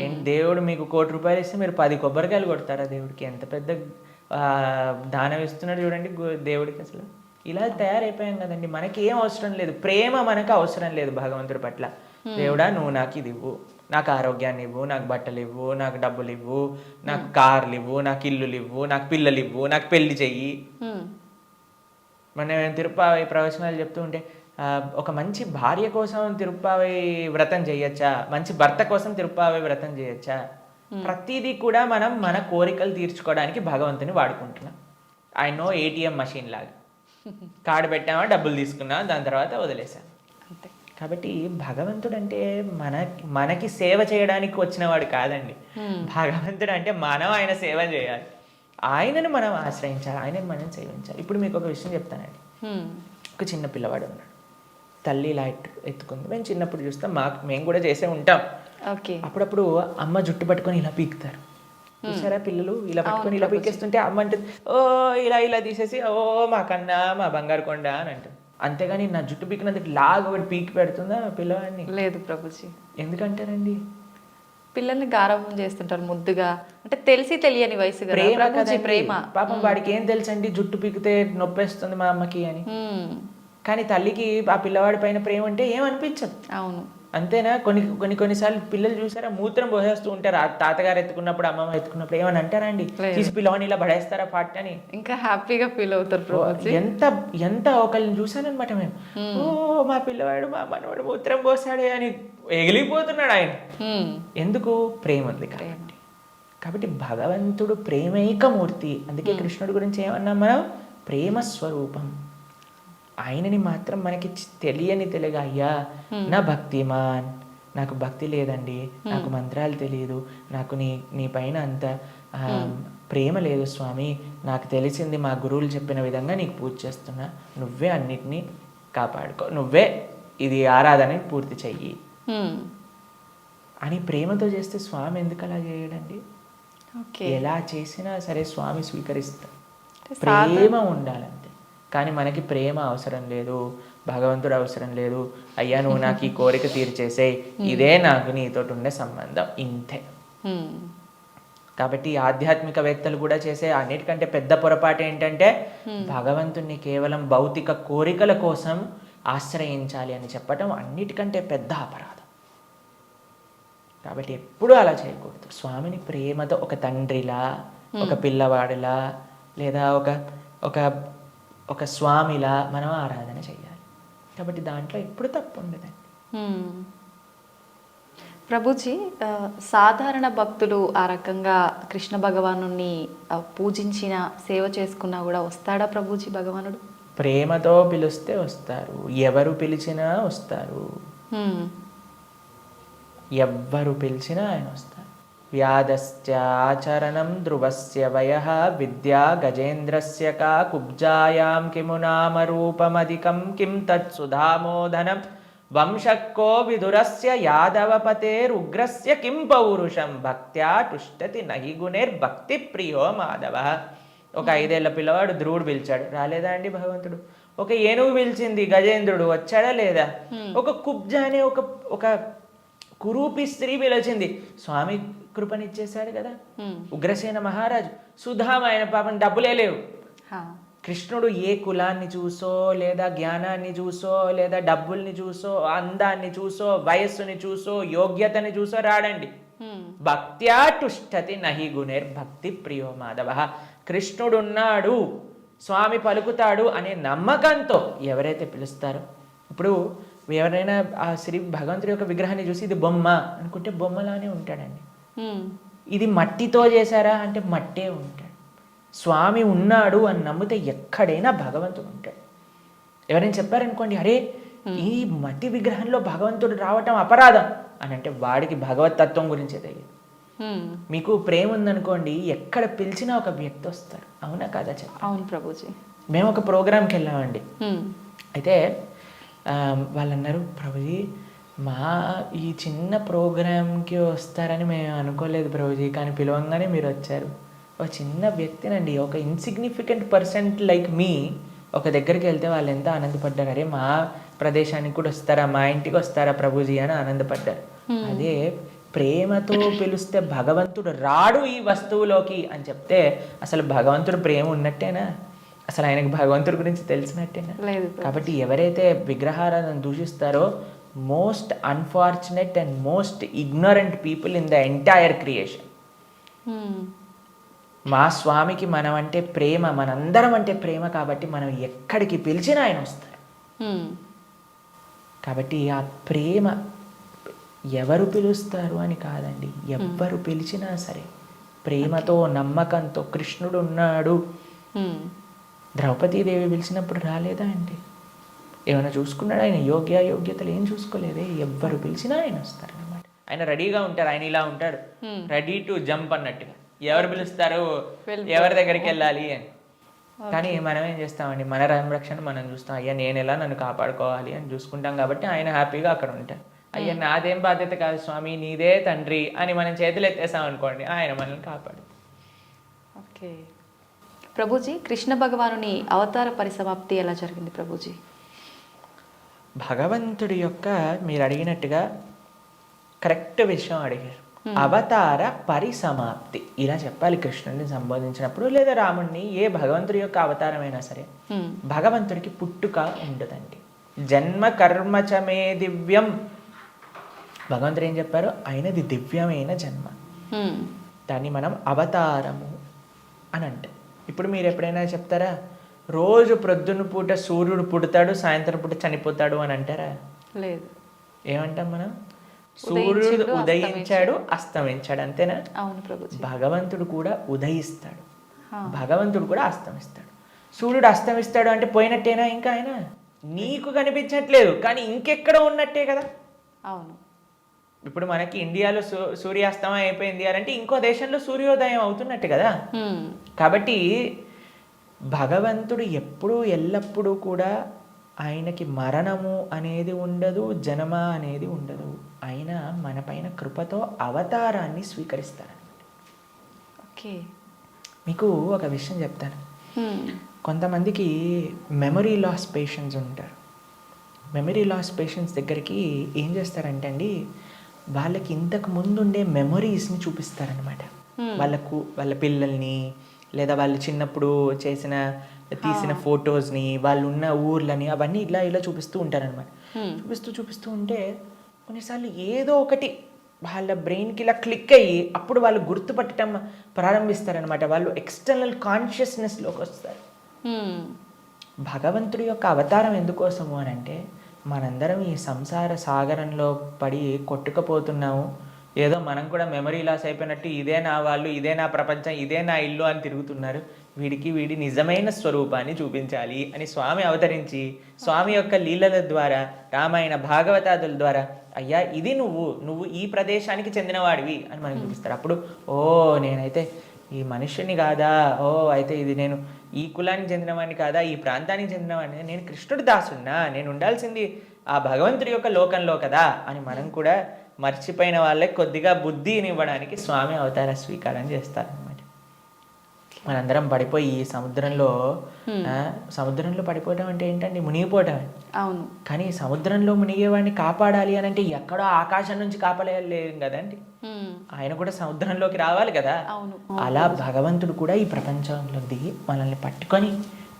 ఏంటి దేవుడు మీకు 1 కోటి రూపాయలు ఇస్తే మీరు 10 కొబ్బరికాయలు కొడతారా దేవుడికి? ఎంత పెద్ద దానం ఇస్తున్నాడు చూడండి దేవుడికి. అసలు ఇలా తయారైపోయాం కదండి. మనకి ఏం అవసరం లేదు, ప్రేమ మనకు అవసరం లేదు భగవంతుడి పట్ల. దేవుడా నువ్వు నాకు ఇది ఇవ్వు, నాకు ఆరోగ్యాన్ని ఇవ్వు, నాకు బట్టలు ఇవ్వు, నాకు డబ్బులు ఇవ్వు, నాకు కార్లు ఇవ్వు, నాకు ఇల్లులు ఇవ్వు, నాకు పిల్లలు ఇవ్వు, నాకు పెళ్లి చెయ్యి. మన తిరుప్పావై ప్రవచనాలు చెప్తూ ఉంటే ఒక మంచి భార్య కోసం తిరుప్పావై వ్రతం చేయొచ్చా, మంచి భర్త కోసం తిరుప్పావై వ్రతం చేయొచ్చా? ప్రతిదీ కూడా మనం మన కోరికలు తీర్చుకోవడానికి భగవంతుని వాడుకుంటున్నాం. ఐ నో ఏటీఎం మషిన్ లాగా కార్డు పెట్టామా, డబ్బులు తీసుకున్నాం, దాని తర్వాత వదిలేసాం అంతే. కాబట్టి భగవంతుడు అంటే మనకి సేవ చేయడానికి వచ్చినవాడు కాదండి. భగవంతుడు అంటే మనం ఆయన సేవ చేయాలి, ఆయనను మనం ఆశ్రయించాలి, ఆయనను మనం సేవించాలి. ఇప్పుడు మీకు ఒక విషయం చెప్తానండి. ఒక చిన్న పిల్లవాడు ఉన్నాడు, తల్లి ఇలా ఎత్తుకుంది. మేము చిన్నప్పుడు చూస్తాం, మేము కూడా చేసే ఉంటాం. అప్పుడప్పుడు అమ్మ జుట్టు పట్టుకొని ఇలా పీకుతారు చూసారా, పిల్లలు ఇలా పట్టుకొని ఇలా పీకేస్తుంటే అమ్మ అంటుంది, ఓ ఇలా ఇలా తీసేసి, ఓ మా కన్నా మా బంగారు కొండ అని అంటుంది. అంతేగాని నా జుట్టు పీకినందుకు లాగా ఒకటి పీకి పెడుతుందా పిల్లవాడిని? లేదు ప్రభుజీ. ఎందుకంటారండి? పిల్లల్ని గారాబం చేస్తుంటారు ముద్దుగా, అంటే తెలిసి తెలియని వయసు కదా. ప్రేమ. పాపం వాడికి ఏం తెలుసండి జుట్టు పీకితే నొప్పేస్తుంది మా అమ్మకి అని. కానీ తల్లికి ఆ పిల్లవాడి పైన ప్రేమ అంటే ఏమనిపించదు. అవును, అంతేనా? కొన్నిసార్లు పిల్లలు చూసారా మూత్రం పోసేస్తూ ఉంటారు, తాతగారు ఎత్తుకున్నప్పుడు అమ్మమ్మ ఎత్తుకున్నప్పుడు. ఏమని అంటారా అండి, తీసి పిల్లవాడిని ఇలా పడేస్తారా పాట అని? ఇంకా హ్యాపీగా ఫీల్ అవుతారు. ఎంత ఒకళ్ళని చూసానమాట మేము, ఓ మా పిల్లవాడు మా మనవాడు మూత్రం పోసాడే అని ఎగిలిపోతున్నాడు ఆయన. ఎందుకు? ప్రేమ ఉంది కాబట్టి భగవంతుడు ప్రేమైకమూర్తి. అందుకే కృష్ణుడి గురించి ఏమన్నాం మనం? ప్రేమ స్వరూపం. ఆయనని మాత్రం మనకి తెలియగా, అయ్యా నా భక్తిమాన్, నాకు భక్తి లేదండి, నాకు మంత్రాలు తెలియదు, నాకు నీ పైన అంత ప్రేమ లేదు స్వామి, నాకు తెలిసింది మా గురువులు చెప్పిన విధంగా నీకు పూజ చేస్తున్నా, నువ్వే అన్నిటినీ కాపాడుకో, నువ్వే ఇది ఆరాధన పూర్తి చెయ్యి అని ప్రేమతో చేస్తే స్వామి ఎందుకు అలా చేయడండి? ఎలా చేసినా సరే స్వామి స్వీకరిస్తా. ప్రేమ ఉండాలంతే. కానీ మనకి ప్రేమ అవసరం లేదు, భగవంతుడు అవసరం లేదు. అయ్యా నువ్వు నాకు ఈ కోరిక తీర్చేసే, ఇదే నాకు నీతోటి ఉండే సంబంధం, ఇంతే. కాబట్టి ఆధ్యాత్మికవేత్తలు కూడా చేసే అన్నిటికంటే పెద్ద పొరపాటు ఏంటంటే భగవంతుణ్ణి కేవలం భౌతిక కోరికల కోసం ఆశ్రయించాలి అని చెప్పటం అన్నిటికంటే పెద్ద అపరాధం. కాబట్టి ఎప్పుడూ అలా చేయకూడదు. స్వామిని ప్రేమతో ఒక తండ్రిలా, ఒక పిల్లవాడిలా, లేదా ఒక స్వామిలా మనం ఆరాధన చేయాలి. కాబట్టి దాంట్లో ఎప్పుడు తప్పు ఉండదండి. ప్రభుజీ, సాధారణ భక్తులు ఆ రకంగా కృష్ణ భగవాను పూజించిన సేవ చేసుకున్నా కూడా వస్తాడా ప్రభుజీ భగవానుడు? ప్రేమతో పిలిస్తే వస్తారు, ఎవరు పిలిచినా వస్తారు, ఎవ్వరు పిలిచినా ఆయన వస్తారు. వ్యాధశ్చాచరణం ధ్రువస్య వయః విద్యా గజేంద్రస్య కా కుబ్జాయాం కిము నామ రూపమధికం కిం తత్సుధామోదనం వంశక్కో విదురస్య యాదవపతేరుగ్రస్య కిం పౌరుషం భక్త్యా టుష్టతి నహి గుణైర్భక్తి ప్రియో మాధవ. ఒక 5 ఏళ్ల పిల్లవాడు ధ్రువుడు పిలిచాడు, రాలేదా అండి భగవంతుడు? ఒక ఏనుగు పిలిచింది గజేంద్రుడు, వచ్చాడా లేదా? ఒక కుబ్జ అనే ఒక కురూపి స్త్రీ పిలిచింది, స్వామి కృపనిచ్చేశాడు కదా. ఉగ్రసేన మహారాజు, సుధామ, ఆయన పాపం డబ్బులే లేవు. కృష్ణుడు ఏ కులాన్ని చూసో, లేదా జ్ఞానాన్ని చూసో, లేదా డబ్బుల్ని చూసో, అందాన్ని చూసో, వయస్సుని చూసో, యోగ్యతని చూసో రాడండి. భక్త్యా టుష్టతి నహి గుణైర్భక్తి ప్రియో మాధవ. కృష్ణుడున్నాడు, స్వామి పలుకుతాడు అనే నమ్మకంతో ఎవరైతే పిలుస్తారో, ఇప్పుడు ఎవరైనా ఆ శ్రీ భగవంతుడి యొక్క విగ్రహాన్ని చూసి ఇది బొమ్మ అనుకుంటే బొమ్మలానే ఉంటాడండి. ఇది మట్టితో చేశారా అంటే మట్టే ఉంటాడు. స్వామి ఉన్నాడు అని నమ్మితే ఎక్కడైనా భగవంతుడు ఉంటాడు. ఎవరైనా చెప్పారనుకోండి, అరే ఈ మట్టి విగ్రహంలో భగవంతుడు రావటం అపరాధం అని అంటే వాడికి భగవతత్వం గురించే తెలియదు. మీకు ప్రేమ ఉందనుకోండి, ఎక్కడ పిలిచినా ఒక వ్యక్తి వస్తారు. అవునా కాదా చెప్పండి? అవును ప్రభుజీ. మేము ఒక ప్రోగ్రామ్కి వెళ్ళామండి. అయితే వాళ్ళు అన్నారు, ప్రభుజీ మా ఈ చిన్న ప్రోగ్రామ్కి వస్తారని మేము అనుకోలేదు ప్రభుజీ, కానీ పిలవంగానే మీరు వచ్చారు. ఒక చిన్న వ్యక్తినండి, ఒక ఇన్సిగ్నిఫికెంట్ పర్సెంట్ లైక్ మీ ఒక దగ్గరికి వెళ్తే వాళ్ళు ఎంత ఆనందపడ్డారు. అరే మా ప్రదేశానికి కూడా వస్తారా, మా ఇంటికి వస్తారా ప్రభుజీ అని ఆనందపడ్డారు. అదే ప్రేమతో పిలిస్తే భగవంతుడు రాడు ఈ వస్తువులోకి అని చెప్తే అసలు భగవంతుడు ప్రేమ ఉన్నట్టేనా? అసలు ఆయనకు భగవంతుడి గురించి తెలిసినట్టేనా? లేదు. కాబట్టి ఎవరైతే విగ్రహారాధన దూషిస్తారో most unfortunate and most ignorant people in the entire creation. మా స్వామికి మనం అంటే ప్రేమ, మనందరం అంటే ప్రేమ, కాబట్టి మనం ఎక్కడికి పిలిచినా ఆయన వస్తారు. కాబట్టి ఆ ప్రేమ ఎవరు పిలుస్తారు అని కాదండి, ఎవ్వరు పిలిచినా సరే ప్రేమతో నమ్మకంతో కృష్ణుడు ఉన్నాడు. ద్రౌపదీదేవి పిలిచినప్పుడు రాలేదా అండి? ఏమైనా చూసుకున్నాడు ఆయన? యోగ్యతలు ఏం చూసుకోలేదే. ఎవ్వరు పిలిచినా ఆయన వస్తారు అనమాట. ఆయన రెడీగా ఉంటారు. ఆయన ఇలా ఉంటాడు, రెడీ టు జంప్ అన్నట్టుగా. ఎవరు పిలుస్తారు, ఎవరి దగ్గరికి వెళ్ళాలి అని. కానీ మనం ఏం చేస్తామండి, మన సంరక్షణ మనం చూస్తాం. అయ్యా నేను ఎలా నన్ను కాపాడుకోవాలి అని చూసుకుంటాం. కాబట్టి ఆయన హ్యాపీగా అక్కడ ఉంటారు. అయ్యా నాదేం బాధ్యత కాదు స్వామి, నీదే తండ్రి అని మనం చేతులు ఎత్తేసాం అనుకోండి, ఆయన మనల్ని కాపాడు. ఓకే ప్రభుజీ, కృష్ణ భగవానుని అవతార పరిసమాప్తి ఎలా జరిగింది ప్రభుజీ? భగవంతుడి యొక్క, మీరు అడిగినట్టుగా కరెక్ట్ విషయం అడిగారు. అవతార పరిసమాప్తి ఇలా చెప్పాలి కృష్ణుడిని సంబోధించినప్పుడు, లేదా రాముడిని, ఏ భగవంతుడి యొక్క అవతారమైనా సరే. భగవంతుడికి పుట్టుక ఉండదండి. జన్మ కర్మచమే దివ్యం. భగవంతుడు ఏం చెప్పారు? ఆయనది దివ్యమైన జన్మ. దాన్ని మనం అవతారము అని అంటే. ఇప్పుడు మీరు ఎప్పుడైనా చెప్తారా, రోజు ప్రొద్దున పూట సూర్యుడు పుడతాడు, సాయంత్రం పూట చనిపోతాడు అని అంటారా? లేదు. ఏమంటాం మనం? సూర్యుడు ఉదయించాడు, అస్తమించాడు, అంతేనా? అవును ప్రభుజీ. భగవంతుడు కూడా ఉదయిస్తాడు, భగవంతుడు కూడా అస్తమిస్తాడు. సూర్యుడు అస్తమిస్తాడు అంటే పోయినట్టేనా? ఇంకా ఆయన నీకు కనిపించట్లేదు, కానీ ఇంకెక్కడ ఉన్నట్టే కదా. అవును. ఇప్పుడు మనకి ఇండియాలో సూర్యాస్తమయం అయిపోయింది అంటే ఇంకో దేశంలో సూర్యోదయం అవుతున్నట్టు కదా. కాబట్టి భగవంతుడు ఎప్పుడూ ఎల్లప్పుడూ కూడా ఆయనకి మరణము అనేది ఉండదు, జన్మ అనేది ఉండదు. ఆయన మన పైన కృపతో అవతారాన్ని స్వీకరిస్తారనమాట. ఓకే, మీకు ఒక విషయం చెప్తాను. కొంతమందికి మెమరీ లాస్ పేషెంట్స్ ఉంటారు. మెమరీ లాస్ పేషెంట్స్ దగ్గరికి ఏం చేస్తారంటే అండి, వాళ్ళకి ఇంతకు ముందు ఉండే మెమరీస్ని చూపిస్తారనమాట. వాళ్ళ పిల్లల్ని, లేదా వాళ్ళు చిన్నప్పుడు తీసిన ఫొటోస్ని, వాళ్ళు ఉన్న ఊర్లని, అవన్నీ ఇలా చూపిస్తూ ఉంటారనమాట. చూపిస్తూ ఉంటే కొన్నిసార్లు ఏదో ఒకటి వాళ్ళ బ్రెయిన్కి ఇలా క్లిక్ అయ్యి అప్పుడు వాళ్ళు గుర్తుపట్టడం ప్రారంభిస్తారనమాట. వాళ్ళు ఎక్స్టర్నల్ కాన్షియస్నెస్లోకి వస్తారు. భగవంతుడి యొక్క అవతారం ఎందుకోసము అని అంటే, మనందరం ఈ సంసార సాగరంలో పడి కొట్టుకుపోతున్నాము. ఏదో మనం కూడా మెమరీ లాస్ అయిపోయినట్టు ఇదే నా వాళ్ళు, ఇదే నా ప్రపంచం, ఇదే నా ఇల్లు అని తిరుగుతున్నారు. వీడి నిజమైన స్వరూపాన్ని చూపించాలి అని స్వామి అవతరించి, స్వామి యొక్క లీలల ద్వారా, రామాయణ భాగవతాదుల ద్వారా, అయ్యా ఇది నువ్వు ఈ ప్రదేశానికి చెందినవాడివి అని మనకు చూపిస్తారు. అప్పుడు నేనైతే ఈ మనుష్యుని కాదా, అయితే ఇది నేను ఈ కులానికి చెందినవాడిని కాదా, ఈ ప్రాంతానికి చెందినవాడిని, నేను కృష్ణుడి దాసున్నా, నేను ఉండాల్సింది ఆ భగవంతుడి యొక్క లోకంలో కదా అని మనం కూడా మర్చిపోయిన వాళ్ళకి కొద్దిగా బుద్ధిని ఇవ్వడానికి స్వామి అవతార స్వీకారం చేస్తారనమాట. మనందరం పడిపోయి ఈ సముద్రంలో పడిపోవడం అంటే ఏంటండి? మునిగిపోవటం. అవును. కానీ సముద్రంలో మునిగేవాడిని కాపాడాలి అని అంటే ఎక్కడో ఆకాశం నుంచి కాపాడలేం కదండి, ఆయన కూడా సముద్రంలోకి రావాలి కదా. అలా భగవంతుడు కూడా ఈ ప్రపంచంలో దిగి మనల్ని పట్టుకొని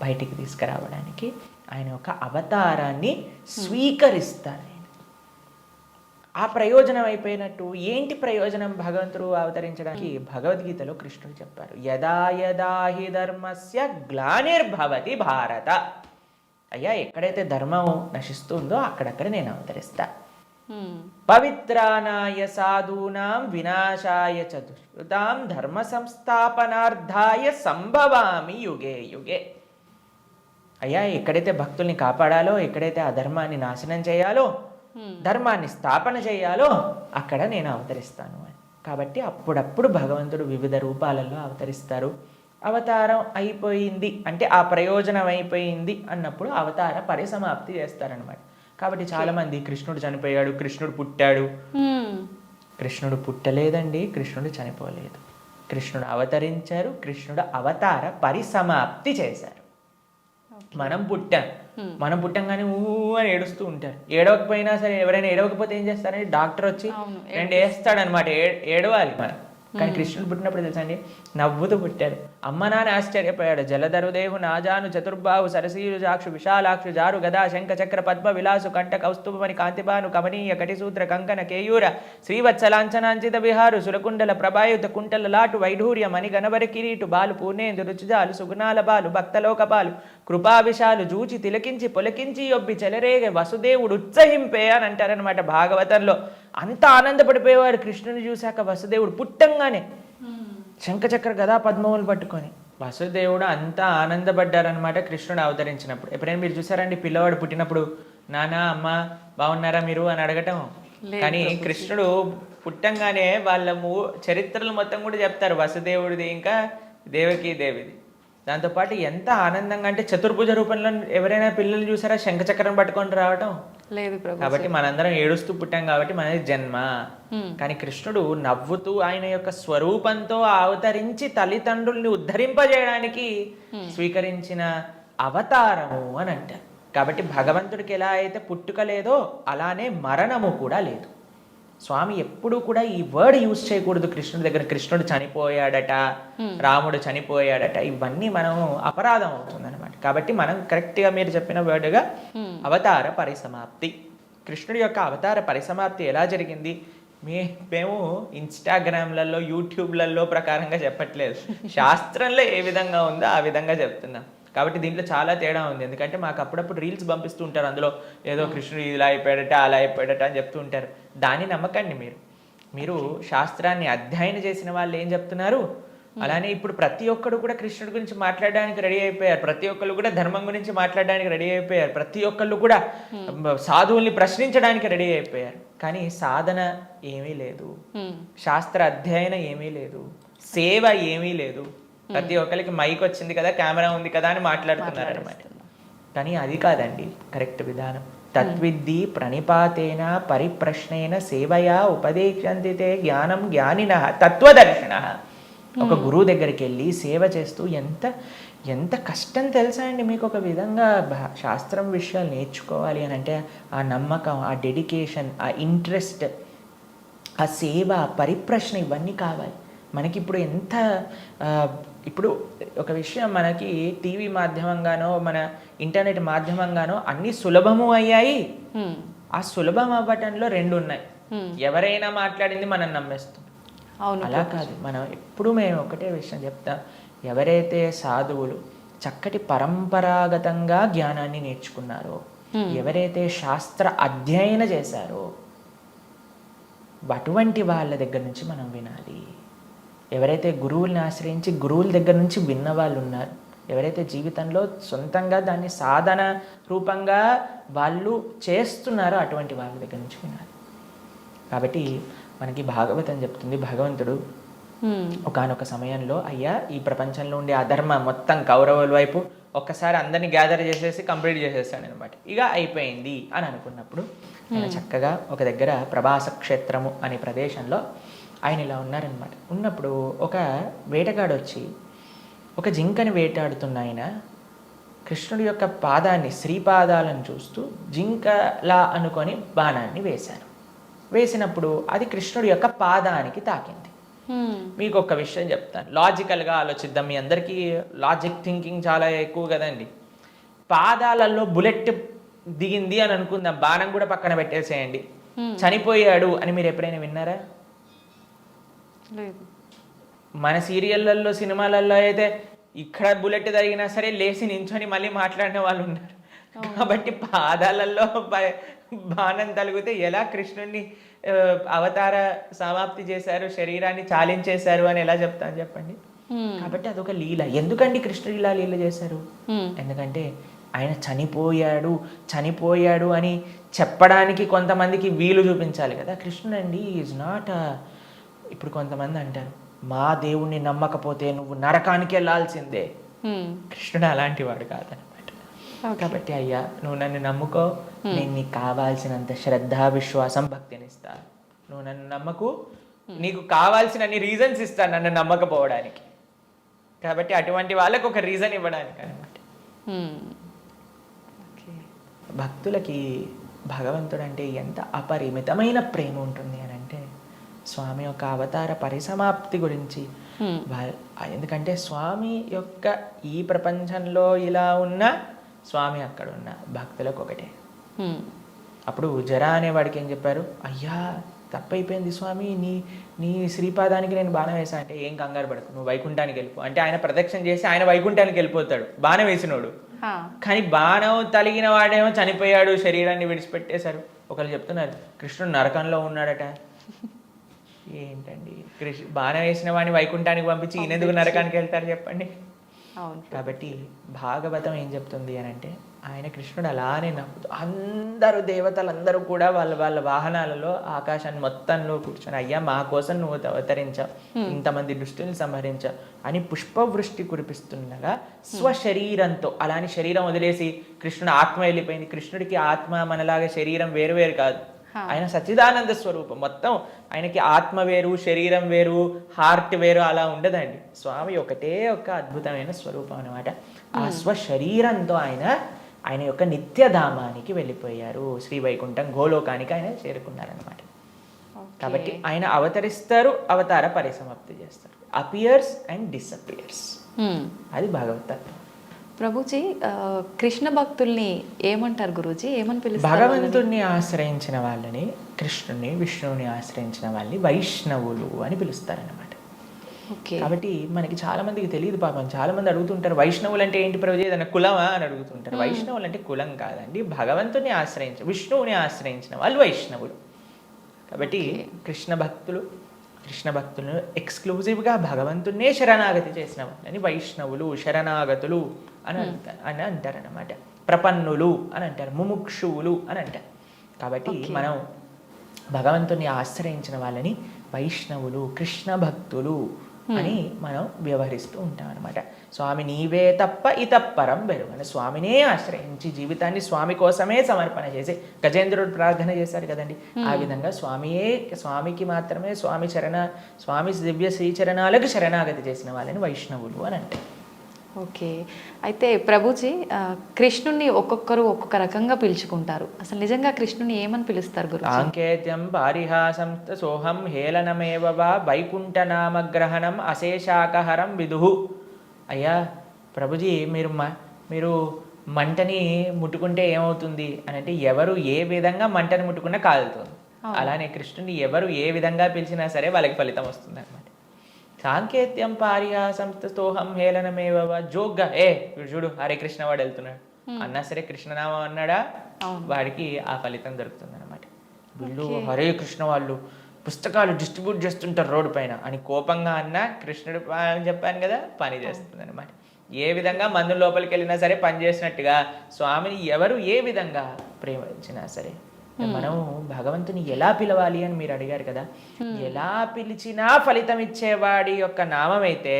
బయటికి తీసుకురావడానికి ఆయన యొక్క అవతారాన్ని స్వీకరిస్తారు. ఆ ప్రయోజనం అయిపోయినట్టు ఏంటి ప్రయోజనం భగవంతుడు అవతరించడానికి? భగవద్గీతలో కృష్ణుడు చెప్పారు, యదా యదా హి ధర్మస్య గ్లానిర్భవతి భారత. అయ్యా ఎక్కడైతే ధర్మం నశిస్తుందో అక్కడక్కడ నేను అవతరిస్తా. పవిత్రానాయ సాధూనాం వినాశాయ చ దుష్కృతాం ధర్మ సంస్థాపనార్థాయ సంభవామి యుగే యుగే. అయ్యా ఎక్కడైతే భక్తుల్ని కాపాడాలో, ఎక్కడైతే అధర్మాన్ని నాశనం చేయాలో, ధర్మాన్ని స్థాపన చేయాలో అక్కడ నేను అవతరిస్తాను అని. కాబట్టి అప్పుడప్పుడు భగవంతుడు వివిధ రూపాలలో అవతరిస్తారు. అవతారం అయిపోయింది అంటే, ఆ ప్రయోజనం అయిపోయింది అన్నప్పుడు అవతార పరిసమాప్తి చేస్తారనమాట. కాబట్టి చాలామంది కృష్ణుడు చనిపోయాడు, కృష్ణుడు పుట్టాడు. కృష్ణుడు పుట్టలేదండి, కృష్ణుడు చనిపోలేదు. కృష్ణుడు అవతరించారు, కృష్ణుడు అవతార పరిసమాప్తి చేశారు. మనం పుట్టంగానే అని ఏడుస్తూ ఉంటారు. ఏడవకపోయినా సరే, ఎవరైనా ఏడవకపోతే ఏం చేస్తారంటే డాక్టర్ వచ్చి 2 వేస్తాడనమాట. ఏడవాలి మనం. కానీ కృష్ణుడు పుట్టినప్పుడు తెలుసా అండి, నవ్వుతూ పుట్టాడు. అమ్మ నాన్న ఆశ్చర్యపోయాడు. జలధరుదేహు నాజాను చతుర్బాహు సరసీరు జాక్షు విశాలాక్షు జారు గదా శంఖ చక్ర పద్మ విలాసు కంఠ కౌస్తుభమణి కాంతిబాను కమనీయ కటిసూత్ర కంకణ కేయూర శ్రీవత్సలాంఛనాంచిత విహారు సురకుండల ప్రభాయుత కుంటల లాటు వైఢూర్య మణి గణవరి కిరీటు బాలు పూర్ణేందు రుచిజాలు సుగుణాల బాలు భక్తలోక బాలు కృపావిశాలు జూచి తిలకించి పొలకించి యొబ్బి చెలరేగ వసుదేవుడు ఉత్సహింపే అని అంటారనమాట భాగవతంలో. అంత ఆనందపడిపోయేవారు కృష్ణుని చూశాక వసుదేవుడు పుట్టంగానే శంఖచక్ర గదా పద్మములు పట్టుకొని. వసుదేవుడు అంతా ఆనందపడ్డారనమాట కృష్ణుడు అవతరించినప్పుడు. ఎప్పుడైనా మీరు చూసారండి పిల్లవాడు పుట్టినప్పుడు నాన్న అమ్మ బాగున్నారా మీరు అని అడగటం? కానీ కృష్ణుడు పుట్టంగానే వాళ్ళ చరిత్రలు మొత్తం కూడా చెప్తారు, వసుదేవుడిది ఇంకా దేవకీ దేవిది. దాంతోపాటు ఎంత ఆనందంగా అంటే చతుర్భుజ రూపంలో ఎవరైనా పిల్లలు చూసారా శంఖచక్రం పట్టుకొని రావటం? లేదు ప్రభు. కాబట్టి మనందరం ఏడుస్తూ పుట్టాం కాబట్టి మనది జన్మ. కానీ కృష్ణుడు నవ్వుతూ ఆయన యొక్క స్వరూపంతో అవతరించి తల్లిదండ్రుల్ని ఉద్ధరింపజేయడానికి స్వీకరించిన అవతారము అని అంటారు. కాబట్టి భగవంతుడికి ఎలా అయితే పుట్టుక లేదో అలానే మరణము కూడా లేదు. స్వామి ఎప్పుడూ కూడా ఈ వర్డ్ యూజ్ చేయకూడదు కృష్ణుడి దగ్గర. కృష్ణుడు చనిపోయాడట, రాముడు చనిపోయాడట, ఇవన్నీ మనం అపరాధం అవుతుంది అనమాట. కాబట్టి మనం కరెక్ట్గా మీరు చెప్పిన వర్డ్గా అవతార పరిసమాప్తి, కృష్ణుడి యొక్క అవతార పరిసమాప్తి ఎలా జరిగింది మేము ఇన్స్టాగ్రామ్లలో యూట్యూబ్లలో ప్రకారంగా చెప్పట్లేదు, శాస్త్రంలో ఏ విధంగా ఉందో ఆ విధంగా చెప్తున్నాం. కాబట్టి దీంట్లో చాలా తేడా ఉంది. ఎందుకంటే మాకు అప్పుడప్పుడు రీల్స్ పంపిస్తూ ఉంటారు, అందులో ఏదో కృష్ణుడు ఇలా అయిపోయాడట అలా అయిపోయాడట అని చెప్తూ ఉంటారు. దాన్ని నమ్మకండి. మీరు శాస్త్రాన్ని అధ్యయనం చేసిన వాళ్ళు ఏం చెప్తున్నారు, అలానే ఇప్పుడు ప్రతి ఒక్కరు కూడా కృష్ణుడి గురించి మాట్లాడడానికి రెడీ అయిపోయారు. ప్రతి ఒక్కరు కూడా ధర్మం గురించి మాట్లాడడానికి రెడీ అయిపోయారు. ప్రతి ఒక్కళ్ళు కూడా సాధువుల్ని ప్రశ్నించడానికి రెడీ అయిపోయారు. కానీ సాధన ఏమీ లేదు, శాస్త్ర అధ్యయనం ఏమీ లేదు, సేవ ఏమీ లేదు. ప్రతి ఒక్కరికి మైక్ వచ్చింది కదా, కెమెరా ఉంది కదా అని మాట్లాడుతున్నారు అనమాట. కానీ అది కాదండి కరెక్ట్ విధానం. తద్విద్ధి ప్రణిపాతేన పరిప్రశ్నేన సేవయా ఉపదేశంతితే జ్ఞానం జ్ఞానిన తత్వదర్శన. ఒక గురువు దగ్గరికి వెళ్ళి సేవ చేస్తూ ఎంత కష్టం తెలుసా అండి మీకు. ఒక విధంగా శాస్త్రం విషయాలు నేర్చుకోవాలి అని అంటే ఆ నమ్మకం, ఆ డెడికేషన్, ఆ ఇంట్రెస్ట్, ఆ సేవ, పరిప్రశ్న ఇవన్నీ కావాలి మనకి. ఇప్పుడు ఒక విషయం, మనకి టీవీ మాధ్యమంగానో మన ఇంటర్నెట్ మాధ్యమంగానో అన్ని సులభము అయ్యాయి. ఆ సులభం అవ్వటంలో రెండు ఉన్నాయి. ఎవరైనా మాట్లాడింది మనం నమ్మేస్తాం. అలా కాదు. మనం ఎప్పుడు మేము ఒకటే విషయం చెప్తాం, ఎవరైతే సాధువులు చక్కటి పరంపరాగతంగా జ్ఞానాన్ని నేర్చుకున్నారో, ఎవరైతే శాస్త్ర అధ్యయన చేశారో అటువంటి వాళ్ళ దగ్గర నుంచి మనం వినాలి. ఎవరైతే గురువుల్ని ఆశ్రయించి గురువుల దగ్గర నుంచి విన్న వాళ్ళు ఉన్నారు, ఎవరైతే జీవితంలో సొంతంగా దాన్ని సాధన రూపంగా వాళ్ళు చేస్తున్నారో అటువంటి వాళ్ళ దగ్గర నుంచి వినాలి. కాబట్టి మనకి భాగవతం చెప్తుంది, భగవంతుడు ఒకానొక సమయంలో అయ్యా ఈ ప్రపంచంలో ఉండే అధర్మ మొత్తం కౌరవుల వైపు ఒక్కసారి అందరినీ గ్యాదర్ చేసేసి కంప్లీట్ చేసేస్తాడు అనమాట. ఇక అయిపోయింది అని అనుకున్నప్పుడు ఆయన చక్కగా ఒక దగ్గర ప్రభాస క్షేత్రము అనే ప్రదేశంలో ఆయన ఇలా ఉన్నారనమాట. ఉన్నప్పుడు ఒక వేటగాడు వచ్చి ఒక జింకని వేటాడుతున్న ఆయన కృష్ణుడి యొక్క పాదాన్ని, శ్రీపాదాలను చూస్తూ జింకలా అనుకొని బాణాన్ని వేశారు. వేసినప్పుడు అది కృష్ణుడి యొక్క పాదానికి తాకింది. మీకు ఒక విషయం చెప్తాను, లాజికల్గా ఆలోచిద్దాం. మీ అందరికీ లాజిక్ థింకింగ్ చాలా ఎక్కువ కదండి. పాదాలలో బుల్లెట్ దిగింది అని అనుకుందాం, బాణం కూడా పక్కన పెట్టేసేయండి, చనిపోయాడు అని మీరు ఎప్పుడైనా విన్నారా? లేదు. మన సీరియళ్ళల్లో సినిమాలలో అయితే ఇక్కడ బుల్లెట్ జరిగినా సరే లేచి నించొని మళ్ళీ మాట్లాడిన వాళ్ళు ఉన్నారు. కాబట్టి పాదాలలో బాణం తలిగితే ఎలా కృష్ణుడిని అవతార సమాప్తి చేశారు, శరీరాన్ని చాలించేశారు అని ఎలా చెప్తాను చెప్పండి. కాబట్టి అదొక లీల. ఎందుకండి కృష్ణుడు ఇలా లీల చేశారు? ఎందుకంటే ఆయన చనిపోయాడు అని చెప్పడానికి కొంతమందికి వీలు చూపించాలి కదా. కృష్ణుడు అండి ఈజ్ నాట్. ఇప్పుడు కొంతమంది అంటారు, మా దేవుణ్ణి నమ్మకపోతే నువ్వు నరకానికి వెళ్ళాల్సిందే. కృష్ణుడు అలాంటి వాడు కాదనమాట. కాబట్టి అయ్యా నువ్వు నన్ను నమ్ముకో, నేను నీకు కావాల్సినంత శ్రద్ధ, విశ్వాసం, భక్తిని ఇస్తాను. నువ్వు నన్ను నమ్మకు, నీకు కావాల్సినన్ని రీజన్స్ ఇస్తాను నన్ను నమ్మకపోవడానికి. కాబట్టి అటువంటి వాళ్ళకు ఒక రీజన్ ఇవ్వడానికి అనమాట. భక్తులకి భగవంతుడు అంటే ఎంత అపరిమితమైన ప్రేమ ఉంటుంది అని అంటే స్వామి యొక్క అవతార పరిసమాప్తి గురించి ఎందుకంటే స్వామి యొక్క ఈ ప్రపంచంలో ఇలా ఉన్న స్వామి అక్కడ ఉన్న భక్తులకు ఒకటే. అప్పుడు జరా అనేవాడికి ఏం చెప్పారు, అయ్యా తప్పైపోయింది స్వామి, నీ శ్రీపాదానికి నేను బాణం వేసా అంటే, ఏం కంగారు పడకు, నువ్వు వైకుంఠానికి వెళ్ళిపో అంటే ఆయన ప్రదక్షిణ చేసి ఆయన వైకుంఠానికి వెళ్ళిపోతాడు బాణం వేసినోడు. కానీ బాణం తలిగిన వాడేమో చనిపోయాడు, శరీరాన్ని విడిచిపెట్టేశారు. ఒకరు చెప్తున్నారు కృష్ణుడు నరకంలో ఉన్నాడట. ఏంటండి, బాణం వేసిన వాడిని వైకుంఠానికి పంపించి ఈయనెందుకు నరకానికి వెళ్తారు చెప్పండి. కాబట్టి భాగవతం ఏం చెప్తుంది అని అంటే, ఆయన కృష్ణుడు అలానే నవ్వుతూ అందరూ దేవతలందరూ కూడా వాళ్ళ వాళ్ళ వాహనాలలో ఆకాశాన్ని మొత్తంలో కూర్చొని, అయ్యా మా కోసం నువ్వు అవతరించావు, ఇంతమంది దుష్టుల్ని సంహరించావు అని పుష్పవృష్టి కురిపిస్తుండగా స్వశరీరంతో, అలాని శరీరం వదిలేసి కృష్ణుడు ఆత్మ వెళ్ళిపోయింది. కృష్ణుడికి ఆత్మ మనలాగా శరీరం వేరు వేరు కాదు, ఆయన సచ్చిదానంద స్వరూపం. మొత్తం ఆయనకి ఆత్మ వేరు, శరీరం వేరు, హార్ట్ వేరు అలా ఉండదండి. స్వామి ఒకటే ఒక అద్భుతమైన స్వరూపం అనమాట. ఆ స్వశరీరంతో ఆయన యొక్క నిత్యధామానికి వెళ్ళిపోయారు. శ్రీ వైకుంఠం గోలోకానికి ఆయన చేరుకున్నారనమాట. కాబట్టి ఆయన అవతరిస్తారు, అవతార పరిసమాప్తి చేస్తారు. Appears and disappears. అది భగవతత్వం. ప్రభుజీ, కృష్ణ భక్తుల్ని ఏమంటారు గురూజీ, ఏమని పిలుస్తారు? భగవంతుణ్ణి ఆశ్రయించిన వాళ్ళని, కృష్ణుని విష్ణువుని ఆశ్రయించిన వాళ్ళని వైష్ణవులు అని పిలుస్తారనమాట. కాబట్టి మనకి చాలా మందికి తెలియదు పాపం. చాలా మంది అడుగుతుంటారు, వైష్ణవులు అంటే ఏంటి ప్రభుజీ, ఏదైనా కులమా అని అడుగుతుంటారు. వైష్ణవులు అంటే కులం కాదండి, భగవంతుని విష్ణువుని ఆశ్రయించిన వాళ్ళు వైష్ణవులు. కాబట్టి కృష్ణ భక్తులను ఎక్స్క్లూజివ్గా భగవంతున్నే శరణాగతి చేసిన వాళ్ళని వైష్ణవులు, శరణాగతులు అని అంటారనమాట. ప్రపన్నులు అని అంటారు, ముముక్షువులు అని అంటారు. కాబట్టి మనం భగవంతుని ఆశ్రయించిన వాళ్ళని వైష్ణవులు, కృష్ణ భక్తులు అని మనం వ్యవహరిస్తూ ఉంటాం అనమాట. స్వామి నీవే తప్ప ఇతప్పరం బెరుగని, స్వామినే ఆశ్రయించి జీవితాన్ని స్వామి కోసమే సమర్పణ చేసి గజేంద్రుడు ప్రార్థన చేశారు కదండి. ఆ విధంగా స్వామికి మాత్రమే స్వామి దివ్య శ్రీచరణాలకు శరణాగతి చేసిన వాళ్ళని వైష్ణవులు అని అంటారు. ఓకే. అయితే ప్రభుజీ, కృష్ణుణ్ణి ఒక్కొక్కరు ఒక్కొక్క రకంగా పిలుచుకుంటారు. అసలు నిజంగా కృష్ణుని ఏమని పిలుస్తారు గురు? సాంకేత్యం పారిహాసం సోహం హేళనమేవ వా వైకుంఠనామగ్రహణం అశేషాకహరం విదుహు. అయ్యా ప్రభుజీ, మీరు మంటని ముట్టుకుంటే ఏమవుతుంది అని అంటే, ఎవరు ఏ విధంగా మంటని ముట్టుకున్నా కాలుతుంది. అలానే కృష్ణుని ఎవరు ఏ విధంగా పిలిచినా సరే వాళ్ళకి ఫలితం వస్తుంది అనమాట. సాంకేత్యం పారిహాసం స్తోహం హేళనమేవ, జోగ్గా చూడు హరే కృష్ణ వాడు వెళ్తున్నాడు అన్నా సరే, కృష్ణనామం అన్నాడా వాడికి ఆ ఫలితం దొరుకుతుంది అనమాట. వీళ్ళు హరే కృష్ణ వాళ్ళు పుస్తకాలు డిస్ట్రిబ్యూట్ చేస్తుంటారు రోడ్డు పైన అని కోపంగా అన్నా, కృష్ణుడు అని చెప్పాను కదా, పని చేస్తుంది అనమాట. ఏ విధంగా మందు లోపలికి వెళ్ళినా సరే పని చేసినట్టుగా స్వామిని ఎవరు ఏ విధంగా ప్రేమించినా సరే, మనం భగవంతుని ఎలా పిలవాలి అని మీరు అడిగారు కదా, ఎలా పిలిచినా ఫలితం ఇచ్చేవాడి యొక్క నామం అయితే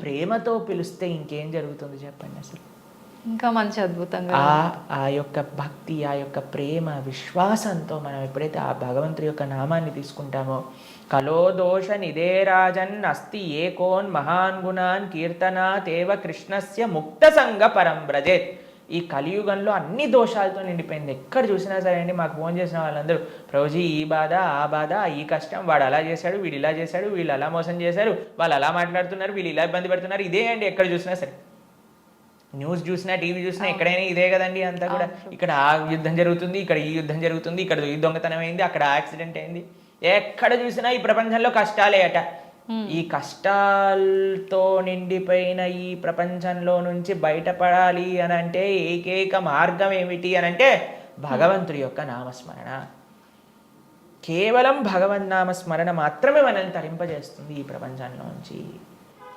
ప్రేమతో పిలిస్తే ఇంకేం జరుగుతుంది చెప్పండి. అసలు ఇంకా మంచి అద్భుతంగా ఆ యొక్క భక్తి, ఆ యొక్క ప్రేమ, విశ్వాసంతో మనం ఎప్పుడైతే ఆ భగవంతుడి యొక్క నామాన్ని తీసుకుంటామో, కలో దోష నిదేరాజన్ అస్తి ఏకోన్ మహాన్ గుణాన్ కీర్తనాతేవ కృష్ణస్య ముక్త సంగ పరం బ్రజేత్. ఈ కలియుగంలో అన్ని దోషాలతో నిండిపోయింది. ఎక్కడ చూసినా సరే అండి, మాకు ఫోన్ చేసిన వాళ్ళందరూ ప్రభుజీ ఈ బాధ, ఆ బాధ, ఈ కష్టం, వాడు అలా చేశాడు, వీడు ఇలా చేశాడు, వీళ్ళు అలా మోసం చేశారు, వాళ్ళు అలా మాట్లాడుతున్నారు, వీళ్ళు ఇలా ఇబ్బంది పెడుతున్నారు, ఇదే అండి ఎక్కడ చూసినా సరే. న్యూస్ చూసినా, టీవీ చూసినా, ఎక్కడైనా ఇదే కదండి అంతా కూడా. ఇక్కడ ఆ యుద్ధం జరుగుతుంది, ఇక్కడ ఈ యుద్ధం జరుగుతుంది, ఇక్కడ ఈ దొంగతనం అయింది, అక్కడ యాక్సిడెంట్ అయింది. ఎక్కడ చూసినా ఈ ప్రపంచంలో కష్టాలే అట. ఈ కష్టాలతో నిండిపోయిన ఈ ప్రపంచంలో నుంచి బయటపడాలి అని అంటే ఏకైక మార్గం ఏమిటి అని అంటే భగవంతుడి యొక్క నామస్మరణ. కేవలం భగవన్నామస్మరణ మాత్రమే మనల్ని తరింపజేస్తుంది ఈ ప్రపంచంలోంచి.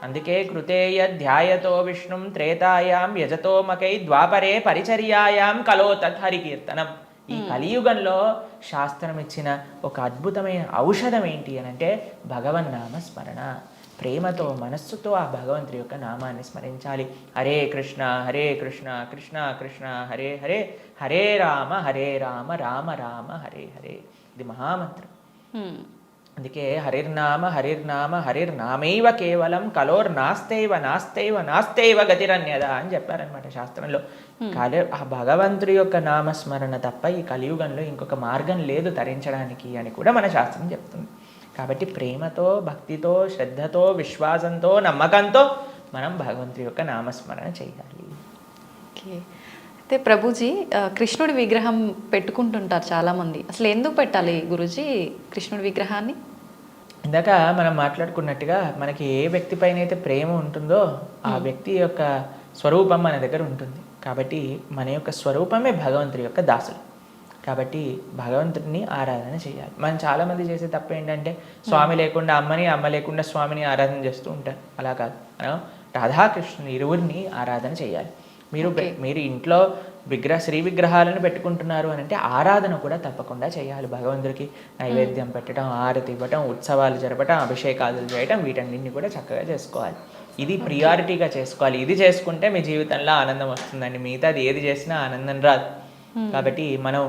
అందుకే కృతేయ ధ్యాయతో విష్ణుం త్రేతాయాం యజతో మకై ద్వాపరే పరిచర్యాయాం కలో తత్హరికీర్తనం. ఈ కలియుగంలో శాస్త్రం ఇచ్చిన ఒక అద్భుతమైన ఔషధం ఏంటి అని అంటే భగవన్నామ స్మరణ. ప్రేమతో, మనస్సుతో ఆ భగవంతుడి యొక్క నామాన్ని స్మరించాలి. హరే కృష్ణ కృష్ణ కృష్ణ హరే హరే, హరే రామ రామ రామ హరే హరే. ఇది మహామంత్రం. అందుకే హరిర్నామ హరిర్నామైవ కేవలం నాస్తైవ గతిరన్యద అని చెప్పారనమాట శాస్త్రంలో. ఆ భగవంతుడి యొక్క నామస్మరణ తప్ప ఈ కలియుగంలో ఇంకొక మార్గం లేదు తరించడానికి అని కూడా మన శాస్త్రం చెప్తుంది. కాబట్టి ప్రేమతో, భక్తితో, శ్రద్ధతో, విశ్వాసంతో, నమ్మకంతో మనం భగవంతుడి యొక్క నామస్మరణ చేయాలి. ఓకే. అయితే ప్రభుజీ కృష్ణుడి విగ్రహం పెట్టుకుంటుంటారు చాలామంది. అసలు ఎందుకు పెట్టాలి గురూజీ కృష్ణుడి విగ్రహాన్ని? ఇందాక మనం మాట్లాడుకున్నట్టుగా మనకి ఏ వ్యక్తి పైన అయితే ప్రేమ ఉంటుందో ఆ వ్యక్తి యొక్క స్వరూపం మన దగ్గర ఉంటుంది. కాబట్టి మన యొక్క స్వరూపమే భగవంతుడి యొక్క దాసులు. కాబట్టి భగవంతుడిని ఆరాధన చేయాలి. మనం చాలామంది చేసే తప్పు ఏంటంటే స్వామి లేకుండా అమ్మని, అమ్మ లేకుండా స్వామిని ఆరాధన చేస్తూ ఉంటారు. అలా కాదు, మనం రాధాకృష్ణుని ఇరువురిని ఆరాధన చేయాలి. మీరు ఇంట్లో శ్రీ విగ్రహాలను పెట్టుకుంటున్నారు అని అంటే ఆరాధన కూడా తప్పకుండా చేయాలి. భగవంతుడికి నైవేద్యం పెట్టడం, ఆరతి ఇవ్వటం, ఉత్సవాలు జరపటం, అభిషేకాలు చేయటం, వీటన్నింటినీ కూడా చక్కగా చేసుకోవాలి. ఇది ప్రియారిటీగా చేసుకోవాలి. ఇది చేసుకుంటే మీ జీవితంలో ఆనందం వస్తుందండి. మిగతాది ఏది చేసినా ఆనందం రాదు. కాబట్టి మనం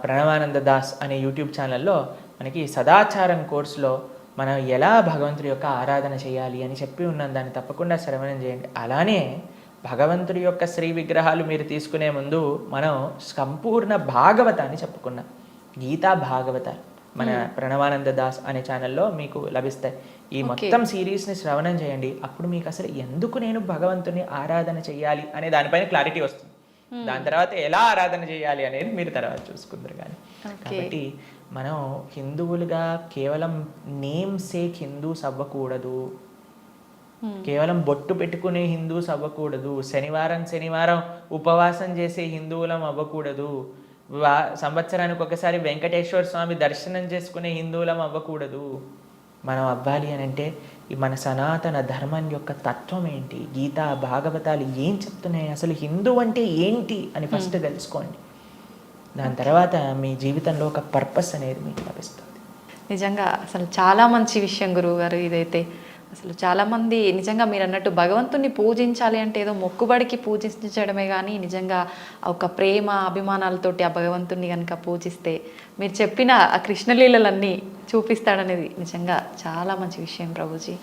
ప్రణవానంద దాస్ అనే యూట్యూబ్ ఛానల్లో మనకి సదాచారం కోర్సులో మనం ఎలా భగవంతుడి యొక్క ఆరాధన చేయాలి అని చెప్పి ఉన్నాం. దాన్ని తప్పకుండా శ్రవణం చేయండి. అలానే భగవంతుడి యొక్క శ్రీ విగ్రహాలు మీరు తీసుకునే ముందు మనం సంపూర్ణ భాగవతాన్ని చెప్పుకున్నాం. గీతా భాగవతాలు మన ప్రణవానంద దాస్ అనే ఛానల్లో మీకు లభిస్తాయి. ఈ మొత్తం సిరీస్ని శ్రవణం చేయండి. అప్పుడు మీకు అసలు ఎందుకు నేను భగవంతుని ఆరాధన చేయాలి అనే దానిపైన క్లారిటీ వస్తుంది. దాని తర్వాత ఎలా ఆరాధన చేయాలి అనేది మీరు తర్వాత చూసుకుందరు. కానీ కాబట్టి మనం హిందువులుగా కేవలం నేమ్ సేక్ హిందూస్ అవ్వకూడదు. కేవలం బొట్టు పెట్టుకునే హిందూస్ అవ్వకూడదు. శనివారం ఉపవాసం చేసే హిందువులం అవ్వకూడదు. సంవత్సరానికి ఒకసారి వెంకటేశ్వర స్వామి దర్శనం చేసుకునే హిందువులం అవ్వకూడదు. మనం అవ్వాలి అని అంటే మన సనాతన ధర్మం యొక్క తత్వం ఏంటి, గీతా భాగవతాలు ఏం చెప్తున్నాయి, అసలు హిందూ అంటే ఏంటి అని ఫస్ట్ తెలుసుకోండి. దాని తర్వాత మీ జీవితంలో ఒక పర్పస్ అనేది మీకు లభిస్తుంది. నిజంగా అసలు చాలా మంచి విషయం గురువు గారు ఇదైతే. అసలు చాలామంది నిజంగా మీరు అన్నట్టు భగవంతుని పూజించాలి అంటే ఏదో మొక్కుబడికి పూజించడమే కానీ నిజంగా ఒక ప్రేమ అభిమానాలతోటి ఆ భగవంతుని కనుక పూజిస్తే మీరు చెప్పిన ఆ కృష్ణలీలలన్నీ చూపిస్తాడనేది నిజంగా చాలా మంచి విషయం ప్రభుజీ.